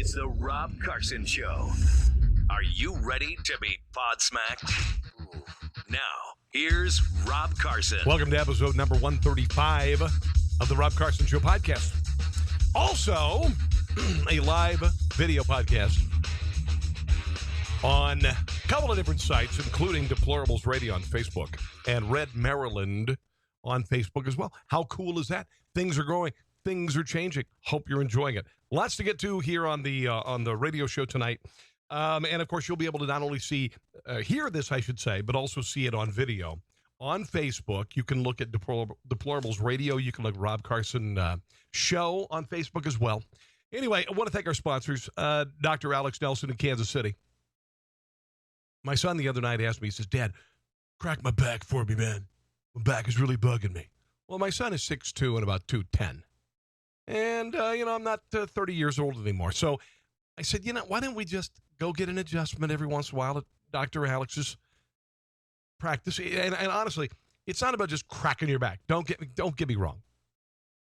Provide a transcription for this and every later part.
It's the Rob Carson Show. Are you ready to be pod-smacked? Now, here's Rob Carson. Welcome to episode number 135 of the Rob Carson Show podcast. Also, a live video podcast on a couple of different sites, including Deplorables Radio on Facebook and Red Maryland on Facebook as well. How cool is that? Things are growing. Things are changing. Hope you're enjoying it. Lots to get to here on the radio show tonight. And, of course, you'll be able to not only hear this, I should say, but also see it on video. On Facebook, you can look at Deplorables Radio. You can look at Rob Carson Show on Facebook as well. Anyway, I want to thank our sponsors, Dr. Alex Nelson in Kansas City. My son the other night asked me, he says, Dad, crack my back for me, man. My back is really bugging me. Well, my son is 6'2" and about 210. And, I'm not 30 years old anymore. So I said, why don't we just go get an adjustment every once in a while at Dr. Alex's practice? And honestly, it's not about just cracking your back. Don't get me wrong.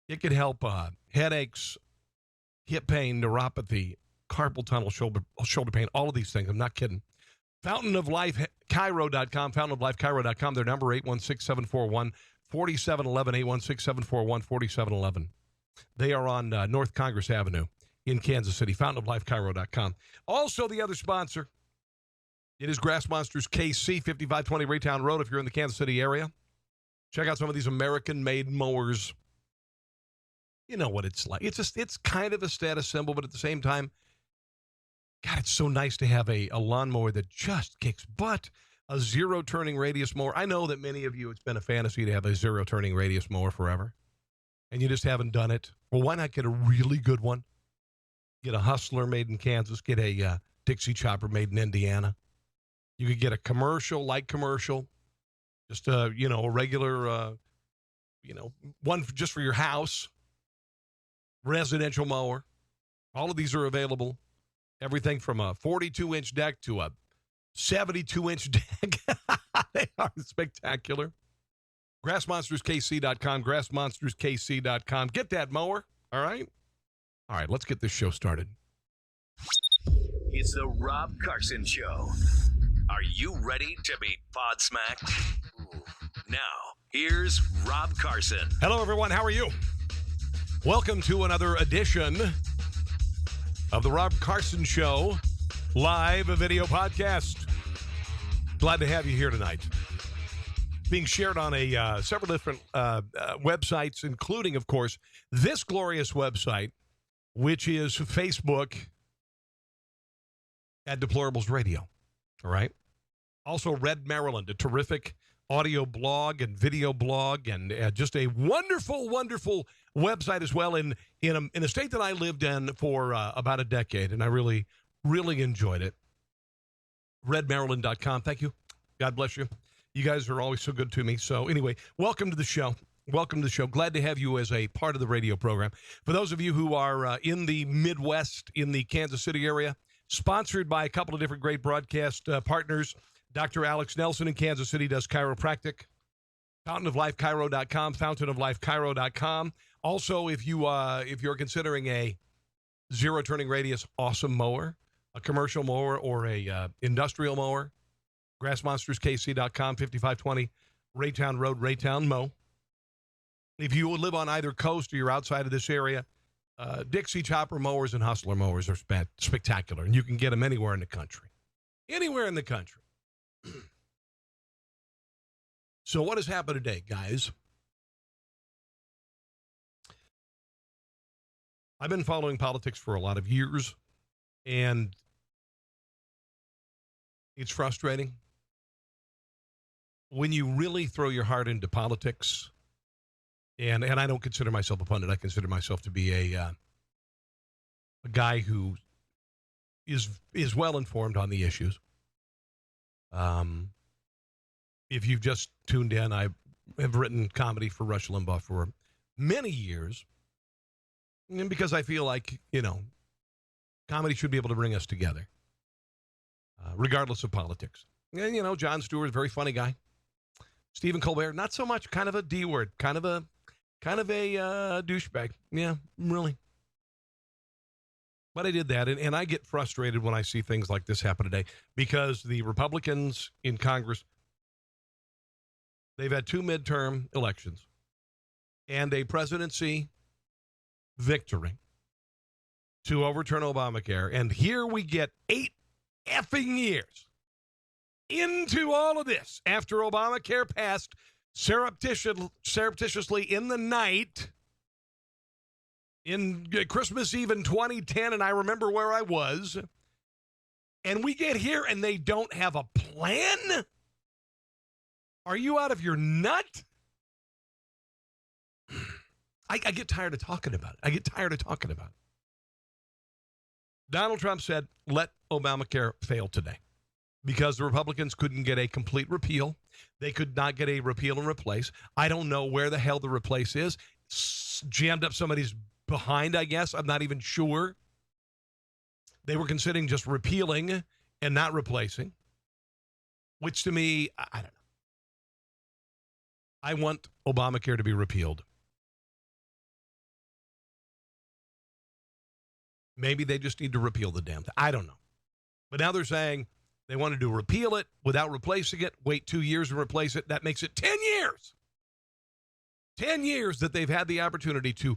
It can help headaches, hip pain, neuropathy, carpal tunnel, shoulder pain, all of these things. I'm not kidding. Fountainoflifechiro.com, fountainoflifechiro.com. Their number, 816-741-4711, 816-741-4711. They are on North Congress Avenue in Kansas City, fountainoflifechiro.com. Also, the other sponsor, it is Grass Monsters KC, 5520 Raytown Road, if you're in the Kansas City area. Check out some of these American-made mowers. You know what it's like. It's kind of a status symbol, but at the same time, God, it's so nice to have a lawnmower that just kicks butt. A zero-turning radius mower. I know that many of you, it's been a fantasy to have a zero-turning radius mower forever, and you just haven't done it. Well, why not get a really good one? Get a Hustler made in Kansas. Get a Dixie Chopper made in Indiana. You could get a commercial, light commercial, just a regular, one just for your house, residential mower. All of these are available. Everything from a 42-inch deck to a 72-inch deck. They are spectacular. GrassMonstersKC.com, GrassMonstersKC.com. Get that mower, all right? All right, let's get this show started. It's the Rob Carson Show. Are you ready to be pod-smacked? Now, here's Rob Carson. Hello, everyone. How are you? Welcome to another edition of the Rob Carson Show live video podcast. Glad to have you here tonight. Being shared on several different websites, including, of course, this glorious website, which is Facebook at Deplorables Radio. All right. Also, Red Maryland, a terrific audio blog and video blog, and just a wonderful, wonderful website as well in a state that I lived in for about a decade, and I really, really enjoyed it. RedMaryland.com. Thank you. God bless you. You guys are always so good to me. So anyway, welcome to the show. Welcome to the show. Glad to have you as a part of the radio program. For those of you who are in the Midwest, in the Kansas City area, sponsored by a couple of different great broadcast partners. Dr. Alex Nelson in Kansas City does chiropractic. Fountainoflifechiro.com, fountainoflifechiro.com. Also, if you're considering a zero-turning radius awesome mower, a commercial mower, or a industrial mower, GrassMonstersKC.com, 5520 Raytown Road, Raytown Mow. If you live on either coast or you're outside of this area, Dixie Chopper mowers and Hustler mowers are spectacular, and you can get them anywhere in the country. Anywhere in the country. So what has happened today, guys? I've been following politics for a lot of years, and it's frustrating. When you really throw your heart into politics, and I don't consider myself a pundit, I consider myself to be a guy who is well informed on the issues. If you've just tuned in, I have written comedy for Rush Limbaugh for many years, and because I feel like, comedy should be able to bring us together, regardless of politics. And, Jon Stewart, very funny guy. Stephen Colbert, not so much, kind of a D word, kind of a douchebag. Yeah, really. But I did that, and I get frustrated when I see things like this happen today because the Republicans in Congress, they've had 2 midterm elections and a presidency victory to overturn Obamacare. And here we get 8 effing years into all of this after Obamacare passed surreptitiously in the night in Christmas Eve in 2010, and I remember where I was. And we get here and they don't have a plan? Are you out of your nut? I get tired of talking about it. Donald Trump said, let Obamacare fail today because the Republicans couldn't get a complete repeal. They could not get a repeal and replace. I don't know where the hell the replace is. Jammed up somebody's behind, I guess. I'm not even sure. They were considering just repealing and not replacing, which to me, I don't know. I want Obamacare to be repealed. Maybe they just need to repeal the damn thing. I don't know. But now they're saying they wanted to repeal it without replacing it, wait 2 years and replace it. That makes it 10 years. 10 years that they've had the opportunity to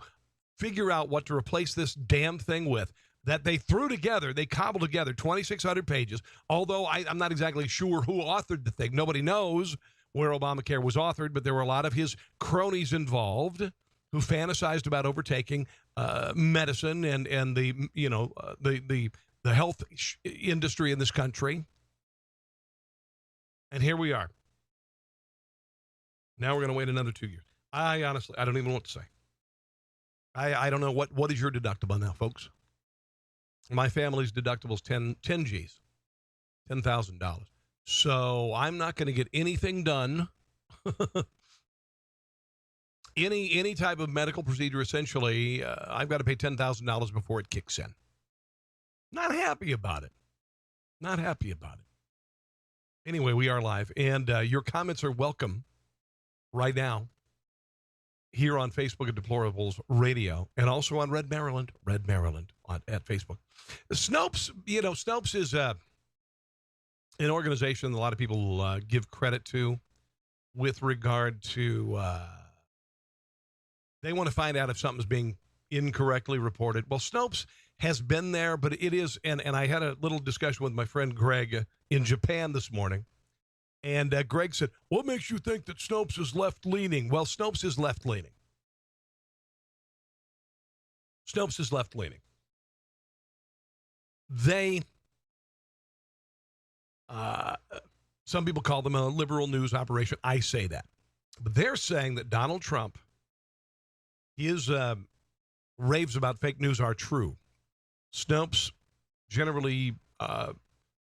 figure out what to replace this damn thing with, that they threw together, they cobbled together 2,600 pages, although I'm not exactly sure who authored the thing. Nobody knows where Obamacare was authored, but there were a lot of his cronies involved who fantasized about overtaking medicine and the health industry in this country. And here we are. Now we're going to wait another 2 years. I honestly don't even know what to say. I don't know what is your deductible now, folks. My family's deductible is 10 G's, $10,000. So I'm not going to get anything done. Any type of medical procedure, essentially, I've got to pay $10,000 before it kicks in. Not happy about it. Anyway, we are live, and your comments are welcome right now here on Facebook at Deplorables Radio, and also on Red Maryland at Facebook. Snopes is an organization a lot of people give credit to with regard to they want to find out if something's being incorrectly reported. Well, Snopes has been there, but it is, and I had a little discussion with my friend Greg in Japan this morning, and Greg said, what makes you think that Snopes is left-leaning? Well, Snopes is left-leaning. They, some people call them a liberal news operation. I say that. But they're saying that Donald Trump, his raves about fake news are true. Snopes generally,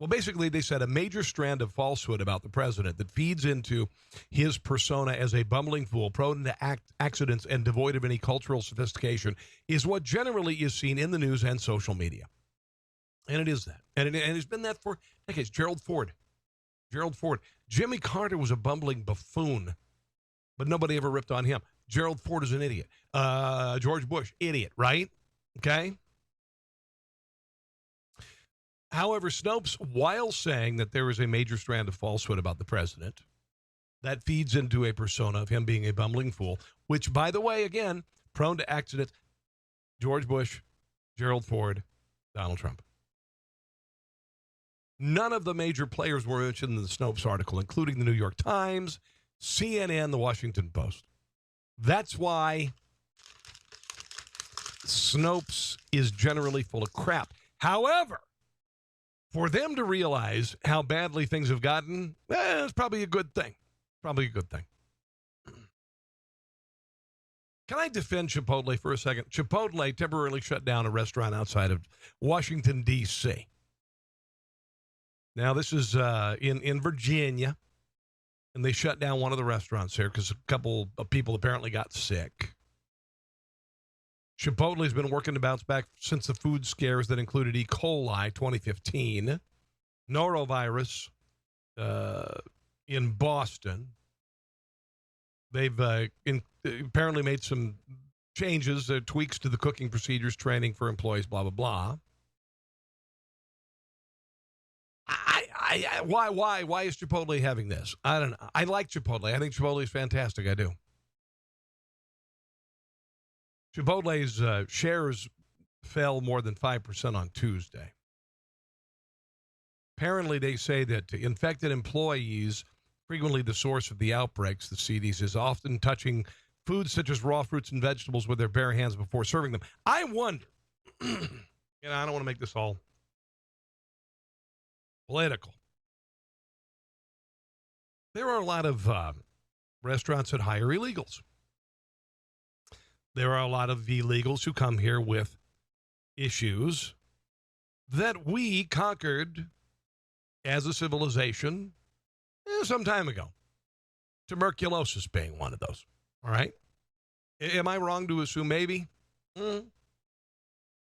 basically they said a major strand of falsehood about the president that feeds into his persona as a bumbling fool, prone to accidents and devoid of any cultural sophistication is what generally is seen in the news and social media. And it is that. And it's been that for decades. Gerald Ford. Jimmy Carter was a bumbling buffoon, but nobody ever ripped on him. Gerald Ford is an idiot. George Bush, idiot, right? Okay? However, Snopes, while saying that there is a major strand of falsehood about the president, that feeds into a persona of him being a bumbling fool, which, by the way, again, prone to accidents, George Bush, Gerald Ford, Donald Trump. None of the major players were mentioned in the Snopes article, including the New York Times, CNN, the Washington Post. That's why Snopes is generally full of crap. However, for them to realize how badly things have gotten, it's probably a good thing. Can I defend Chipotle for a second? Chipotle temporarily shut down a restaurant outside of Washington, D.C. Now, this is in Virginia, and they shut down one of the restaurants there because a couple of people apparently got sick. Chipotle has been working to bounce back since the food scares that included E. coli 2015, norovirus in Boston. They've apparently made some changes, tweaks to the cooking procedures, training for employees, blah, blah, blah. Why is Chipotle having this? I don't know. I like Chipotle. I think Chipotle is fantastic. I do. Chipotle's shares fell more than 5% on Tuesday. Apparently, they say that infected employees, frequently the source of the outbreaks, the CDC, is often touching foods such as raw fruits and vegetables with their bare hands before serving them. I wonder, I don't want to make this all political. There are a lot of restaurants that hire illegals. There are a lot of illegals who come here with issues that we conquered as a civilization some time ago. Tuberculosis being one of those. All right? Am I wrong to assume maybe? I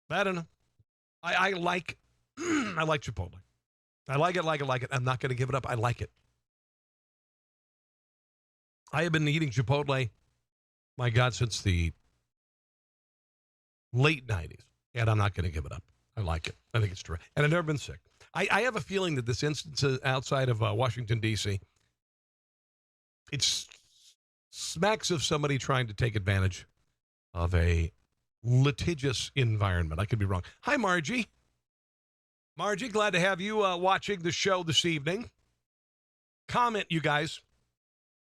don't know. I like I like Chipotle. I like it. I'm not going to give it up. I like it. I have been eating Chipotle, my God, since the late 90s, and I'm not going to give it up. I like it. I think it's terrific. And I've never been sick. I have a feeling that this instance outside of Washington, D.C., it smacks of somebody trying to take advantage of a litigious environment. I could be wrong. Hi, Margie. Margie, glad to have you watching the show this evening. Comment, you guys.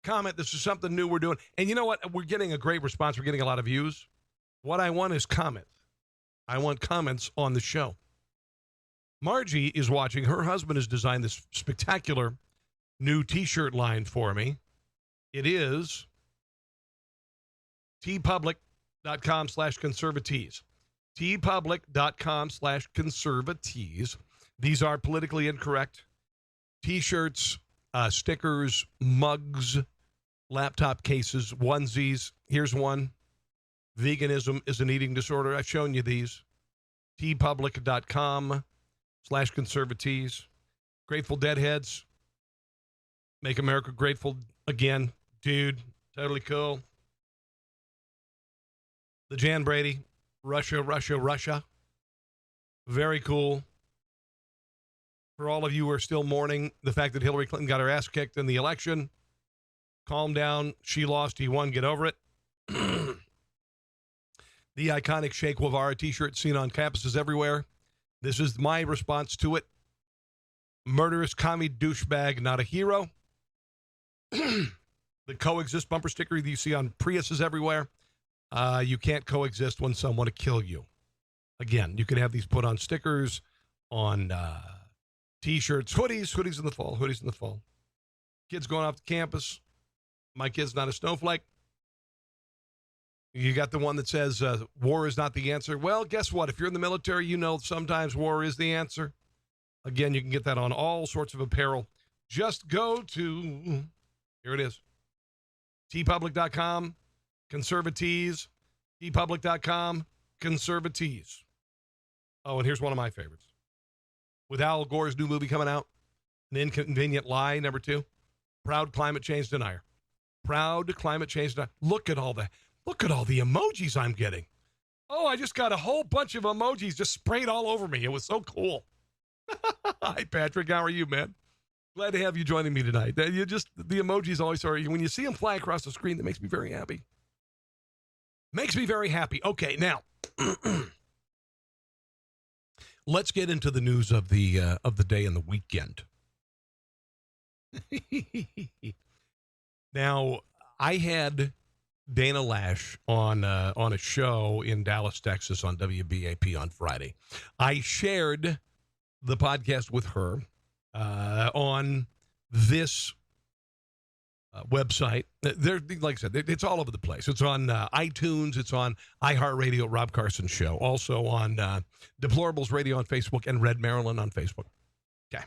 Comment. This is something new we're doing. And you know what? We're getting a great response. We're getting a lot of views. What I want is comments. I want comments on the show. Margie is watching. Her husband has designed this spectacular new T-shirt line for me. It is tpublic.com/conservatees. tpublic.com/conservatees. These are politically incorrect T-shirts, stickers, mugs, laptop cases, onesies. Here's one. Veganism is an eating disorder. I've shown you these. tpublic.com/conservatees. Grateful Deadheads. Make America Grateful Again. Dude, totally cool. The Jan Brady. Russia. Very cool. For all of you who are still mourning the fact that Hillary Clinton got her ass kicked in the election, calm down. She lost. He won. Get over it. The iconic Che Guevara T-shirt seen on campuses everywhere. This is my response to it. Murderous commie douchebag, not a hero. The coexist bumper sticker that you see on Priuses everywhere. You can't coexist when some want to kill you. Again, you can have these put on stickers, on T-shirts, hoodies in the fall. Kids going off the campus. My kid's not a snowflake. You got the one that says war is not the answer. Well, guess what? If you're in the military, you know sometimes war is the answer. Again, you can get that on all sorts of apparel. Just go to, here it is, tpublic.com, conservatees, tpublic.com, conservatees. Oh, and here's one of my favorites. With Al Gore's new movie coming out, An Inconvenient Lie, number 2, proud climate change denier. Proud climate change denier. Look at all the emojis I'm getting. Oh, I just got a whole bunch of emojis just sprayed all over me. It was so cool. Hi, Patrick. How are you, man? Glad to have you joining me tonight. The emojis always are. When you see them fly across the screen, that makes me very happy. Makes me very happy. Okay, now, let's get into the news of the day and the weekend. Now, I had Dana Lash on a show in Dallas, Texas on WBAP on Friday. I shared the podcast with her on this website. There, like I said, it's all over the place. It's on iTunes. It's on iHeartRadio, Rob Carson Show. Also on Deplorables Radio on Facebook and Red Maryland on Facebook. Okay.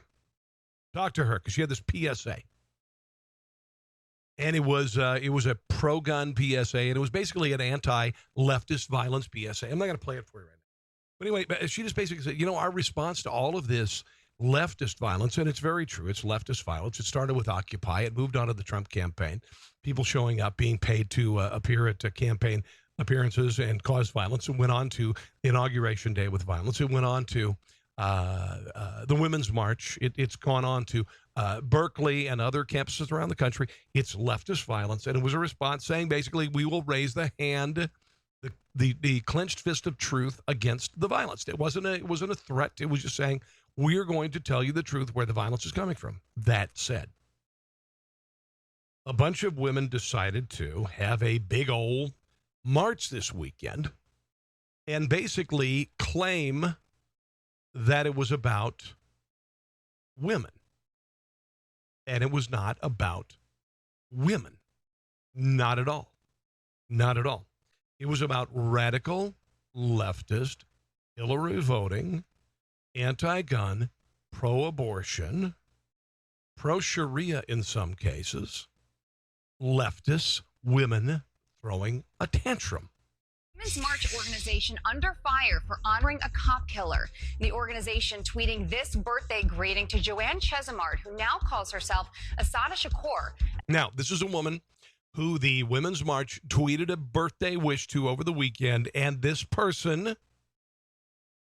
Talk to her because she had this PSA. And it was a pro-gun PSA, and it was basically an anti-leftist violence PSA. I'm not going to play it for you right now. But anyway, she just basically said, our response to all of this leftist violence, and it's very true, it's leftist violence. It started with Occupy. It moved on to the Trump campaign. People showing up, being paid to appear at campaign appearances and cause violence. It went on to Inauguration Day with violence. It went on to the Women's March. It's gone on to Berkeley and other campuses around the country. It's leftist violence, and it was a response saying basically we will raise the hand, the clenched fist of truth against the violence. It wasn't a threat. It was just saying we're going to tell you the truth where the violence is coming from. That said, a bunch of women decided to have a big old march this weekend and basically claim that it was about women. And it was not about women. Not at all. Not at all. It was about radical, leftist, Hillary voting, anti-gun, pro-abortion, pro-Sharia in some cases, leftists, women throwing a tantrum. Women's March organization under fire for honoring a cop killer. The organization tweeting this birthday greeting to Joanne Chesimard, who now calls herself Asada Shakur. Now, this is a woman who the Women's March tweeted a birthday wish to over the weekend, and this person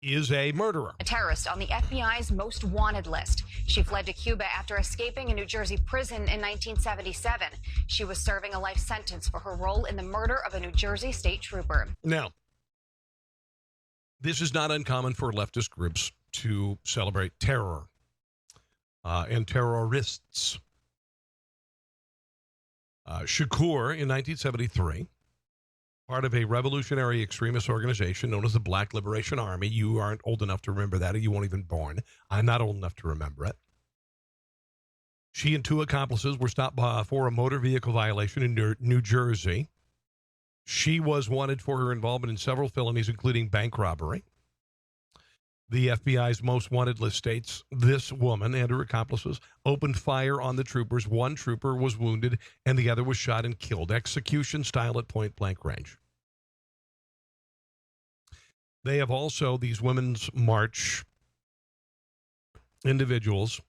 is a murderer. A terrorist on the FBI's most wanted list. She fled to Cuba after escaping a New Jersey prison in 1977. She was serving a life sentence for her role in the murder of a New Jersey state trooper. Now, this is not uncommon for leftist groups to celebrate terror and terrorists. Shakur, in 1973, part of a revolutionary extremist organization known as the Black Liberation Army. You aren't old enough to remember that, or you weren't even born. I'm not old enough to remember it. She and two accomplices were stopped for a motor vehicle violation in New Jersey. She was wanted for her involvement in several felonies, including bank robbery. The FBI's most wanted list states this woman and her accomplices opened fire on the troopers. One trooper was wounded and the other was shot and killed. Execution style at point blank range. They have also, these Women's March individuals,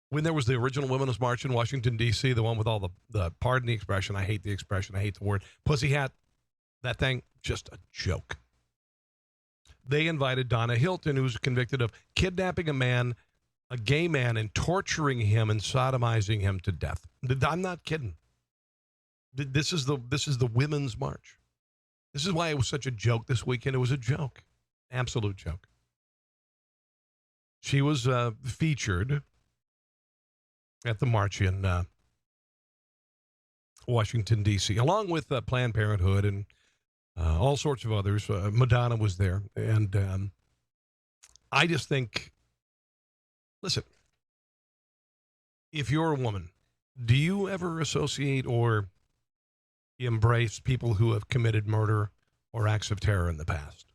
when there was the original Women's March in Washington, D.C., the one with all the pardon the expression, I hate the expression, I hate the word, pussy hat, that thing, just a joke. They invited Donna Hilton, who was convicted of kidnapping a man, a gay man, and torturing him and sodomizing him to death. I'm not kidding. This is the Women's March. This is why it was such a joke this weekend. It was a joke, absolute joke. She was featured at the march in Washington, D.C., along with Planned Parenthood and all sorts of others. Madonna was there. And I just think, listen, if you're a woman, do you ever associate or embrace people who have committed murder or acts of terror in the past?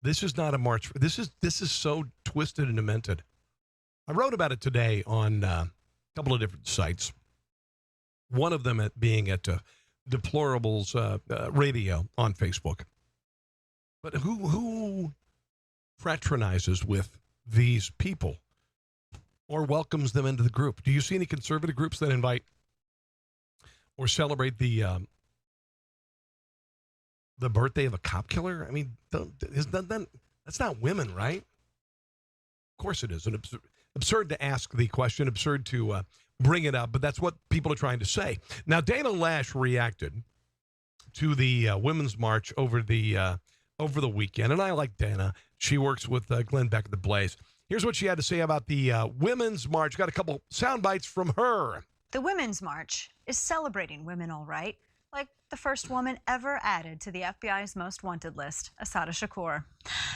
This is not a march. This is so twisted and demented. I wrote about it today on a couple of different sites. One of them being at Deplorables Radio on Facebook. But who fraternizes with these people or welcomes them into the group? Do you see any conservative groups that invite or celebrate the birthday of a cop killer? I mean, that's not women, right? Of course it is. And absurd to ask the question, absurd to bring it up, but that's what people are trying to say. Now, Dana Lash reacted to the Women's March over the weekend, and I like Dana. She works with Glenn Beck at The Blaze. Here's what she had to say about the Women's March. Got a couple sound bites from her. The Women's March is celebrating women, all right, like the first woman ever added to the FBI's most wanted list, Asada Shakur.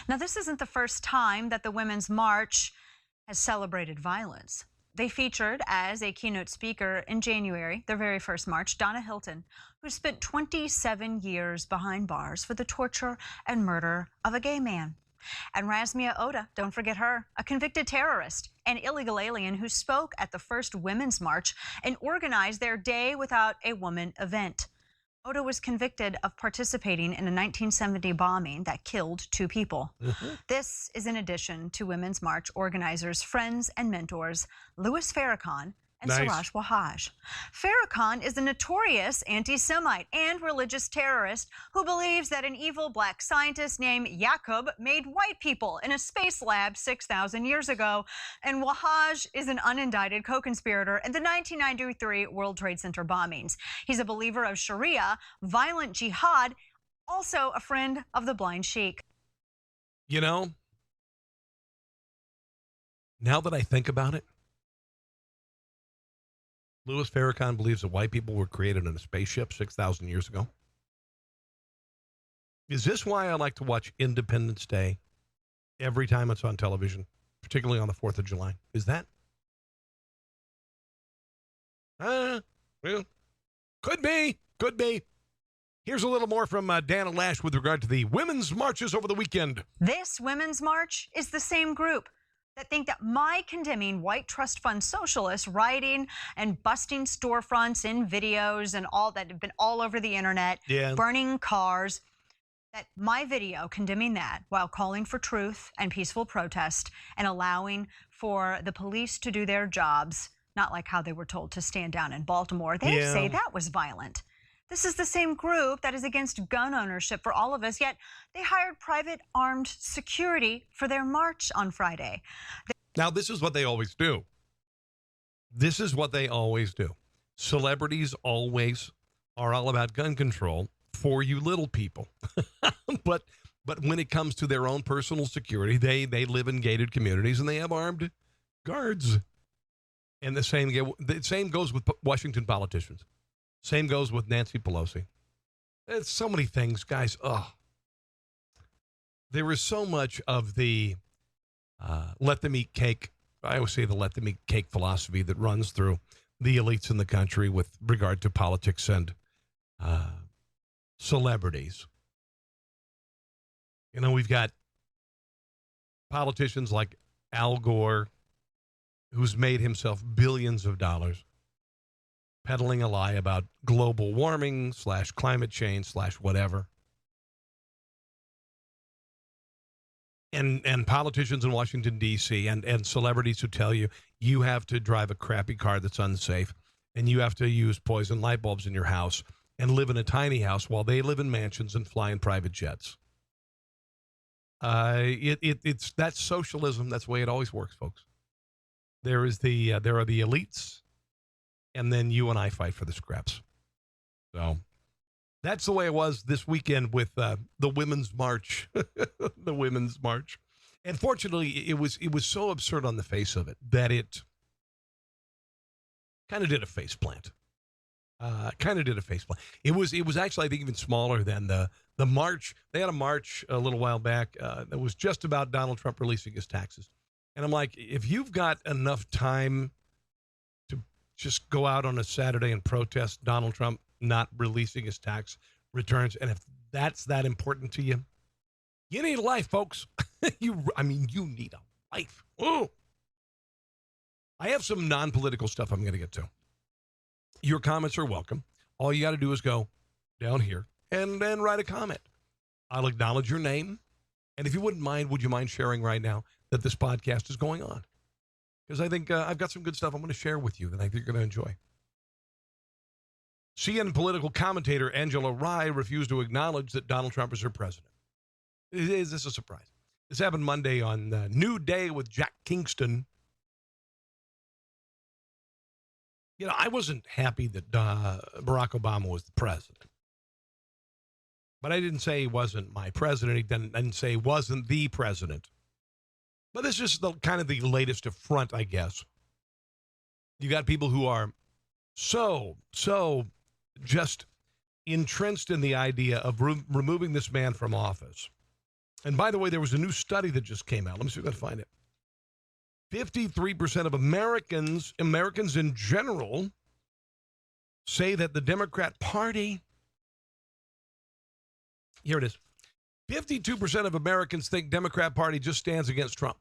Now, this isn't the first time that the Women's March has celebrated violence. They featured as a keynote speaker in January, their very first march, Donna Hilton, who spent 27 years behind bars for the torture and murder of a gay man. And Razmia Oda, don't forget her, a convicted terrorist and illegal alien who spoke at the first Women's March and organized their Day Without a Woman event. Oda was convicted of participating in a 1970 bombing that killed 2 people. This is in addition to Women's March organizers' friends and mentors, Louis Farrakhan and Nice. Siraj Wahhaj. Farrakhan is a notorious anti-Semite and religious terrorist who believes that an evil black scientist named Yaqub made white people in a space lab 6,000 years ago. And Wahhaj is an unindicted co-conspirator in the 1993 World Trade Center bombings. He's a believer of Sharia, violent jihad, also a friend of the blind sheik. You know, now that I think about it, Louis Farrakhan believes that white people were created in a spaceship 6,000 years ago. Is this why I like to watch Independence Day every time it's on television, particularly on the 4th of July? Is that? Well, could be. Could be. Here's a little more from Dana Lash with regard to the women's marches over the weekend. This women's march is the same group that think that my condemning white trust fund socialists rioting and busting storefronts in videos and all that have been all over the internet, burning cars, that my video condemning that while calling for truth and peaceful protest and allowing for the police to do their jobs, not like how they were told to stand down in Baltimore. They say that was violent. This is the same group that is against gun ownership for all of us, yet they hired private armed security for their march on Friday. Now, this is what they always do. This is what they always do. Celebrities always are all about gun control for you little people. But when it comes to their own personal security, they live in gated communities and they have armed guards. And the same goes with Washington politicians. Same goes with Nancy Pelosi. It's so many things, guys. Oh, there is so much of the let them eat cake. I always say the let them eat cake philosophy that runs through the elites in the country with regard to politics and celebrities. You know, we've got politicians like Al Gore, who's made himself billions of dollars, peddling a lie about global warming / climate change / whatever. And politicians in Washington, D.C. and celebrities who tell you you have to drive a crappy car that's unsafe and you have to use poison light bulbs in your house and live in a tiny house while they live in mansions and fly in private jets. That's socialism. That's the way it always works, folks. There are the elites, and then you and I fight for the scraps. So that's the way it was this weekend with the Women's March. The Women's March. And fortunately, it was so absurd on the face of it that it kind of did a faceplant. It was actually, I think, even smaller than the march. They had a march a little while back that was just about Donald Trump releasing his taxes. And I'm like, if you've got enough time to just go out on a Saturday and protest Donald Trump not releasing his tax returns, and if that's that important to you, you need a life, folks. You need a life. Ooh. I have some non-political stuff I'm going to get to. Your comments are welcome. All you got to do is go down here and then write a comment. I'll acknowledge your name. And if you wouldn't mind, would you mind sharing right now that this podcast is going on? Because I think I've got some good stuff I'm going to share with you that I think you're going to enjoy. CNN political commentator Angela Rye refused to acknowledge that Donald Trump is her president. Is this a surprise? This happened Monday on New Day with Jack Kingston. You know, I wasn't happy that Barack Obama was the president. But I didn't say he wasn't my president. I didn't say he wasn't the president. But this is kind of the latest affront, I guess. You got people who are so just entrenched in the idea of removing this man from office. And by the way, there was a new study that just came out. Let me see if I can find it. 53% of Americans in general, say that the Democrat Party, here it is, 52% of Americans think Democrat Party just stands against Trump.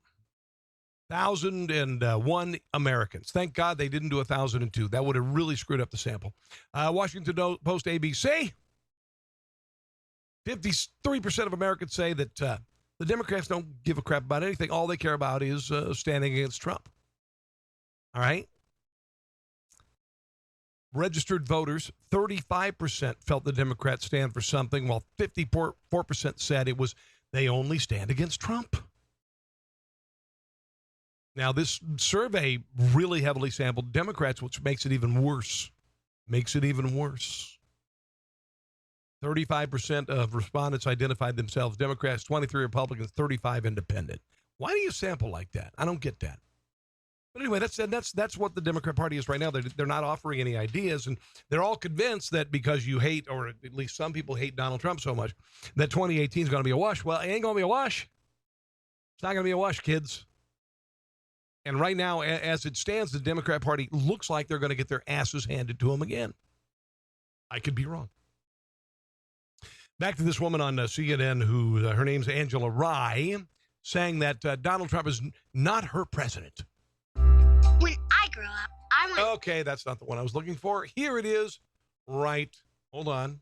1,001 Americans. Thank God they didn't do 1,002. That would have really screwed up the sample. Washington Post ABC, 53% of Americans say that the Democrats don't give a crap about anything. All they care about is standing against Trump. All right? registered voters, 35% felt the Democrats stand for something, while 54% said it was they only stand against Trump. Now, this survey really heavily sampled Democrats, which makes it even worse. 35% of respondents identified themselves Democrats, 23 Republicans, 35 independent. Why do you sample like that? I don't get that. But anyway, that's what the Democrat Party is right now. They're not offering any ideas, and they're all convinced that because you hate, or at least some people hate Donald Trump so much, that 2018 is going to be a wash. Well, it ain't going to be a wash. It's not going to be a wash, kids. And right now, as it stands, the Democrat Party looks like they're going to get their asses handed to them again. I could be wrong. Back to this woman on CNN who, her name's Angela Rye, saying that Donald Trump is not her president. When I grow up, I want... Okay, that's not the one I was looking for. Here it is. Right. Hold on.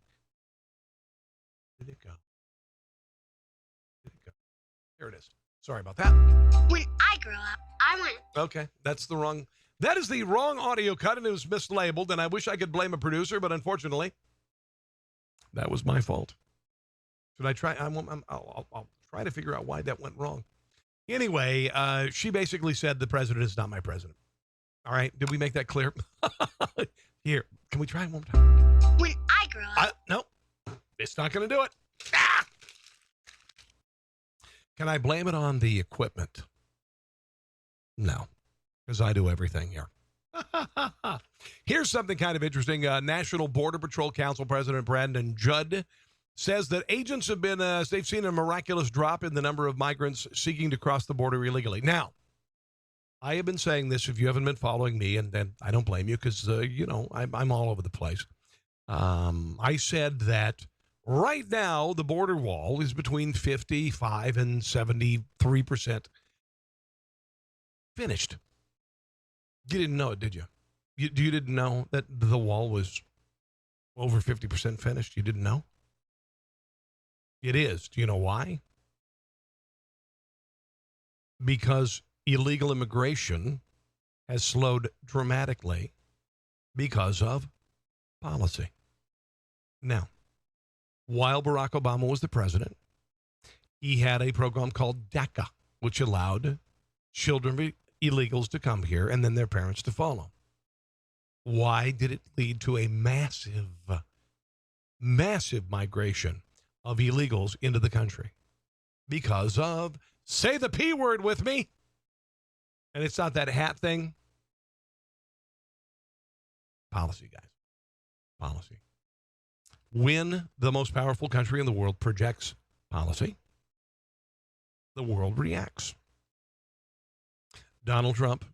Where did it go? There it is. Sorry about that. When I grow up, I want... Okay, that is the wrong audio cut, and it was mislabeled, and I wish I could blame a producer, but unfortunately, that was my fault. Should I try? I'll try to figure out why that went wrong. Anyway, she basically said the president is not my president. All right, did we make that clear? Here, can we try it one more time? When I grow up... No, it's not going to do it. Ah! Can I blame it on the equipment? No, because I do everything here. Here's something kind of interesting. National Border Patrol Council President Brandon Judd says that agents have been, they've seen a miraculous drop in the number of migrants seeking to cross the border illegally. Now, I have been saying this, if you haven't been following me, and then I don't blame you because, I'm all over the place. I said that right now the border wall is between 55 and 73% finished. You didn't know it, did you? You didn't know that the wall was over 50% finished? You didn't know? It is. Do you know why? Because illegal immigration has slowed dramatically because of policy. Now, while Barack Obama was the president, he had a program called DACA, which allowed children, illegals, to come here and then their parents to follow. Why did it lead to a massive migration of illegals into the country? Because of, say the P word with me, and it's not that hat thing. Policy, guys. Policy. When the most powerful country in the world projects policy, the world reacts. Donald Trump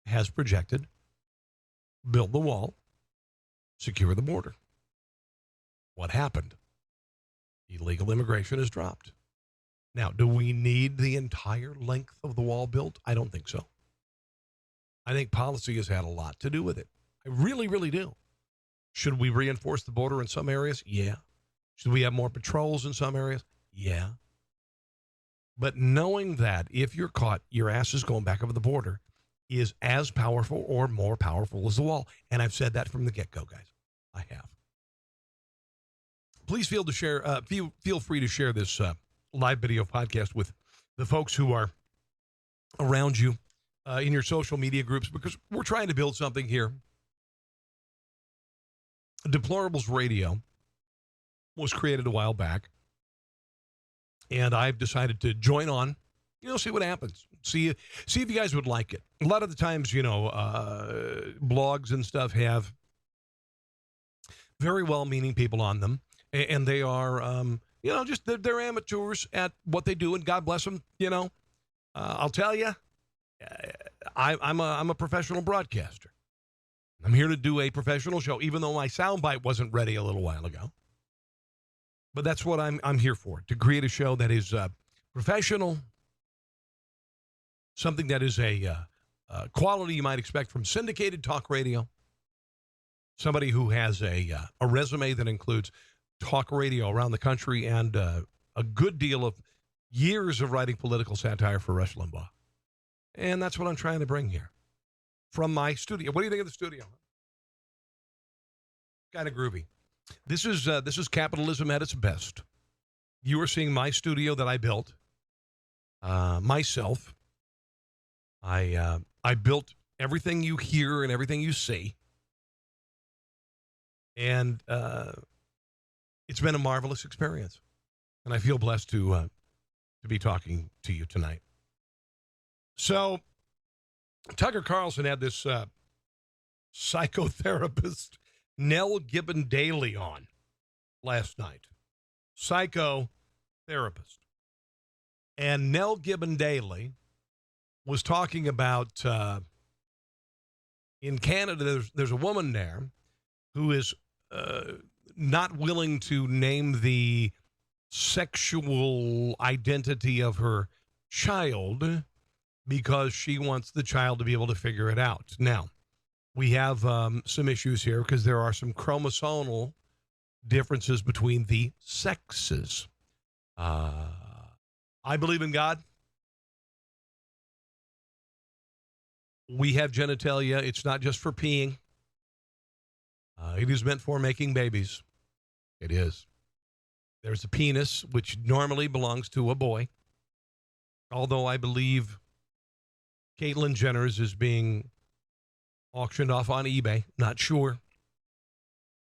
has projected, build the wall, secure the border. What happened? Illegal immigration has dropped. Now, do we need the entire length of the wall built? I don't think so. I think policy has had a lot to do with it. I really, really do. Should we reinforce the border in some areas? Yeah. Should we have more patrols in some areas? Yeah. But knowing that if you're caught, your ass is going back over the border is as powerful or more powerful as the wall. And I've said that from the get-go, guys. I have. Please feel free to share this live video podcast with the folks who are around you in your social media groups, because we're trying to build something here. Deplorables Radio was created a while back, and I've decided to join on, see what happens. See if you guys would like it. A lot of the times, blogs and stuff have very well-meaning people on them, and they are, just they're amateurs at what they do, and God bless them. I'll tell you, I'm a professional broadcaster. I'm here to do a professional show, even though my soundbite wasn't ready a little while ago. But that's what I'm here for, to create a show that is professional, something that is a quality you might expect from syndicated talk radio, somebody who has a resume that includes talk radio around the country and a good deal of years of writing political satire for Rush Limbaugh. And that's what I'm trying to bring here from my studio. What do you think of the studio? Kind of groovy. This is capitalism at its best. You are seeing my studio that I built myself. I built everything you hear and everything you see, and it's been a marvelous experience. And I feel blessed to be talking to you tonight. So, Tucker Carlson had this psychotherapist, Nell Gibbon Daly, on last night. Psychotherapist. And Nell Gibbon Daly was talking about, in Canada, there's a woman there who is not willing to name the sexual identity of her child because she wants the child to be able to figure it out. Now, we have some issues here because there are some chromosomal differences between the sexes. I believe in God. We have genitalia. It's not just for peeing. It is meant for making babies. It is. There's a penis, which normally belongs to a boy. Although I believe Caitlyn Jenner's is being auctioned off on eBay. Not sure.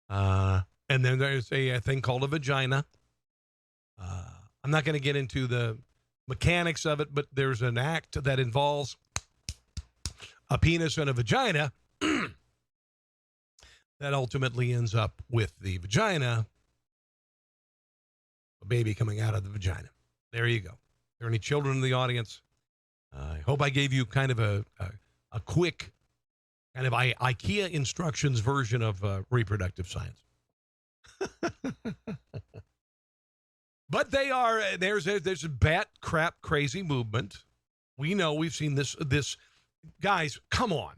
And then there's a thing called a vagina. I'm not going to get into the mechanics of it, but there's an act that involves a penis and a vagina that ultimately ends up with the vagina, a baby coming out of the vagina. There you go. Are there any children in the audience? I hope I gave you kind of a quick kind of IKEA instructions version of reproductive science. But there's a bat crap crazy movement. We know, we've seen this guys, come on.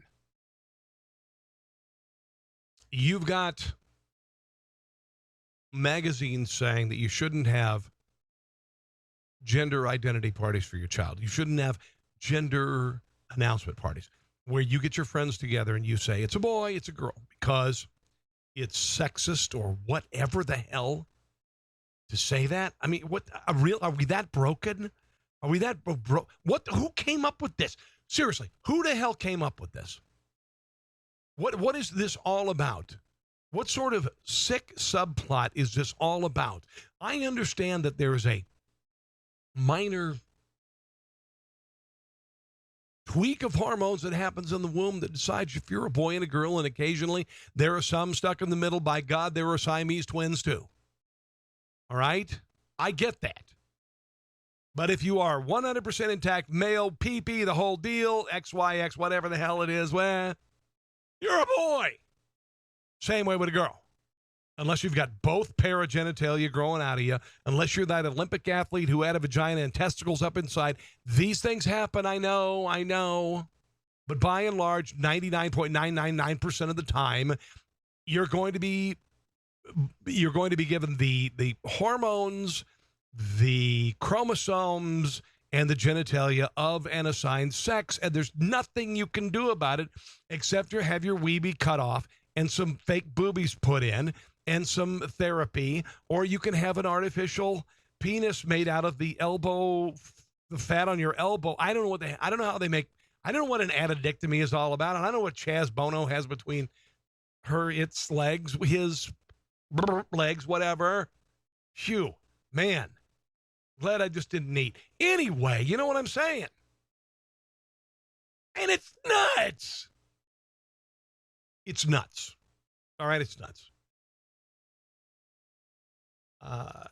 You've got magazines saying that you shouldn't have gender identity parties for your child. You shouldn't have gender announcement parties where you get your friends together and you say it's a boy, it's a girl, because it's sexist or whatever the hell to say that. I mean, are we that broken? Are we that broke? Who came up with this? Seriously, who the hell came up with this? What is this all about? What sort of sick subplot is this all about? I understand that there is a minor tweak of hormones that happens in the womb that decides if you're a boy and a girl, and occasionally there are some stuck in the middle. By God, there are Siamese twins too. All right? I get that. But if you are 100% intact, male, PP, the whole deal, XYX, whatever the hell it is, well, you're a boy. Same way with a girl. Unless you've got both paragenitalia growing out of you, unless you're that Olympic athlete who had a vagina and testicles up inside. These things happen, I know. But by and large, 99.999% of the time, you're going to be given the hormones, the chromosomes, and the genitalia of an assigned sex, and there's nothing you can do about it except to have your weebie cut off and some fake boobies put in and some therapy, or you can have an artificial penis made out of the elbow, the fat on your elbow. I don't know what I don't know what an addictomy is all about, and I don't know what Chaz Bono has between its legs, his legs, whatever. Phew, man. Glad I just didn't eat. Anyway, you know what I'm saying? And it's nuts. It's nuts. All right, it's nuts.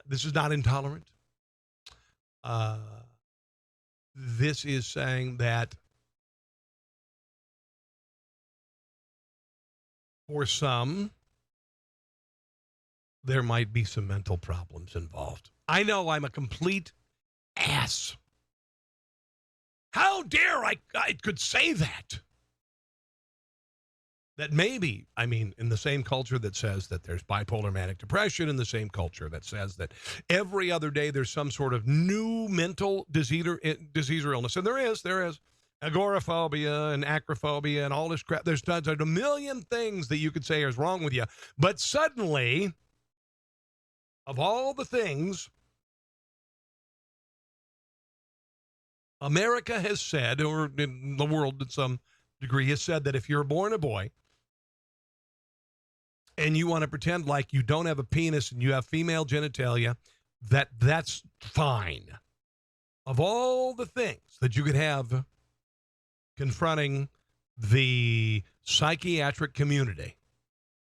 This is not intolerant. This is saying that for some, there might be some mental problems involved. I know I'm a complete ass. How dare I could say that? That maybe, I mean, in the same culture that says that there's bipolar manic depression, in the same culture that says that every other day there's some sort of new mental disease or illness. And there is. agoraphobia and acrophobia and all this crap. There's a million things that you could say is wrong with you. But suddenly, of all the things, America has said, or in the world to some degree has said, that if you're born a boy and you want to pretend like you don't have a penis and you have female genitalia, that's fine. Of all the things that you could have confronting the psychiatric community,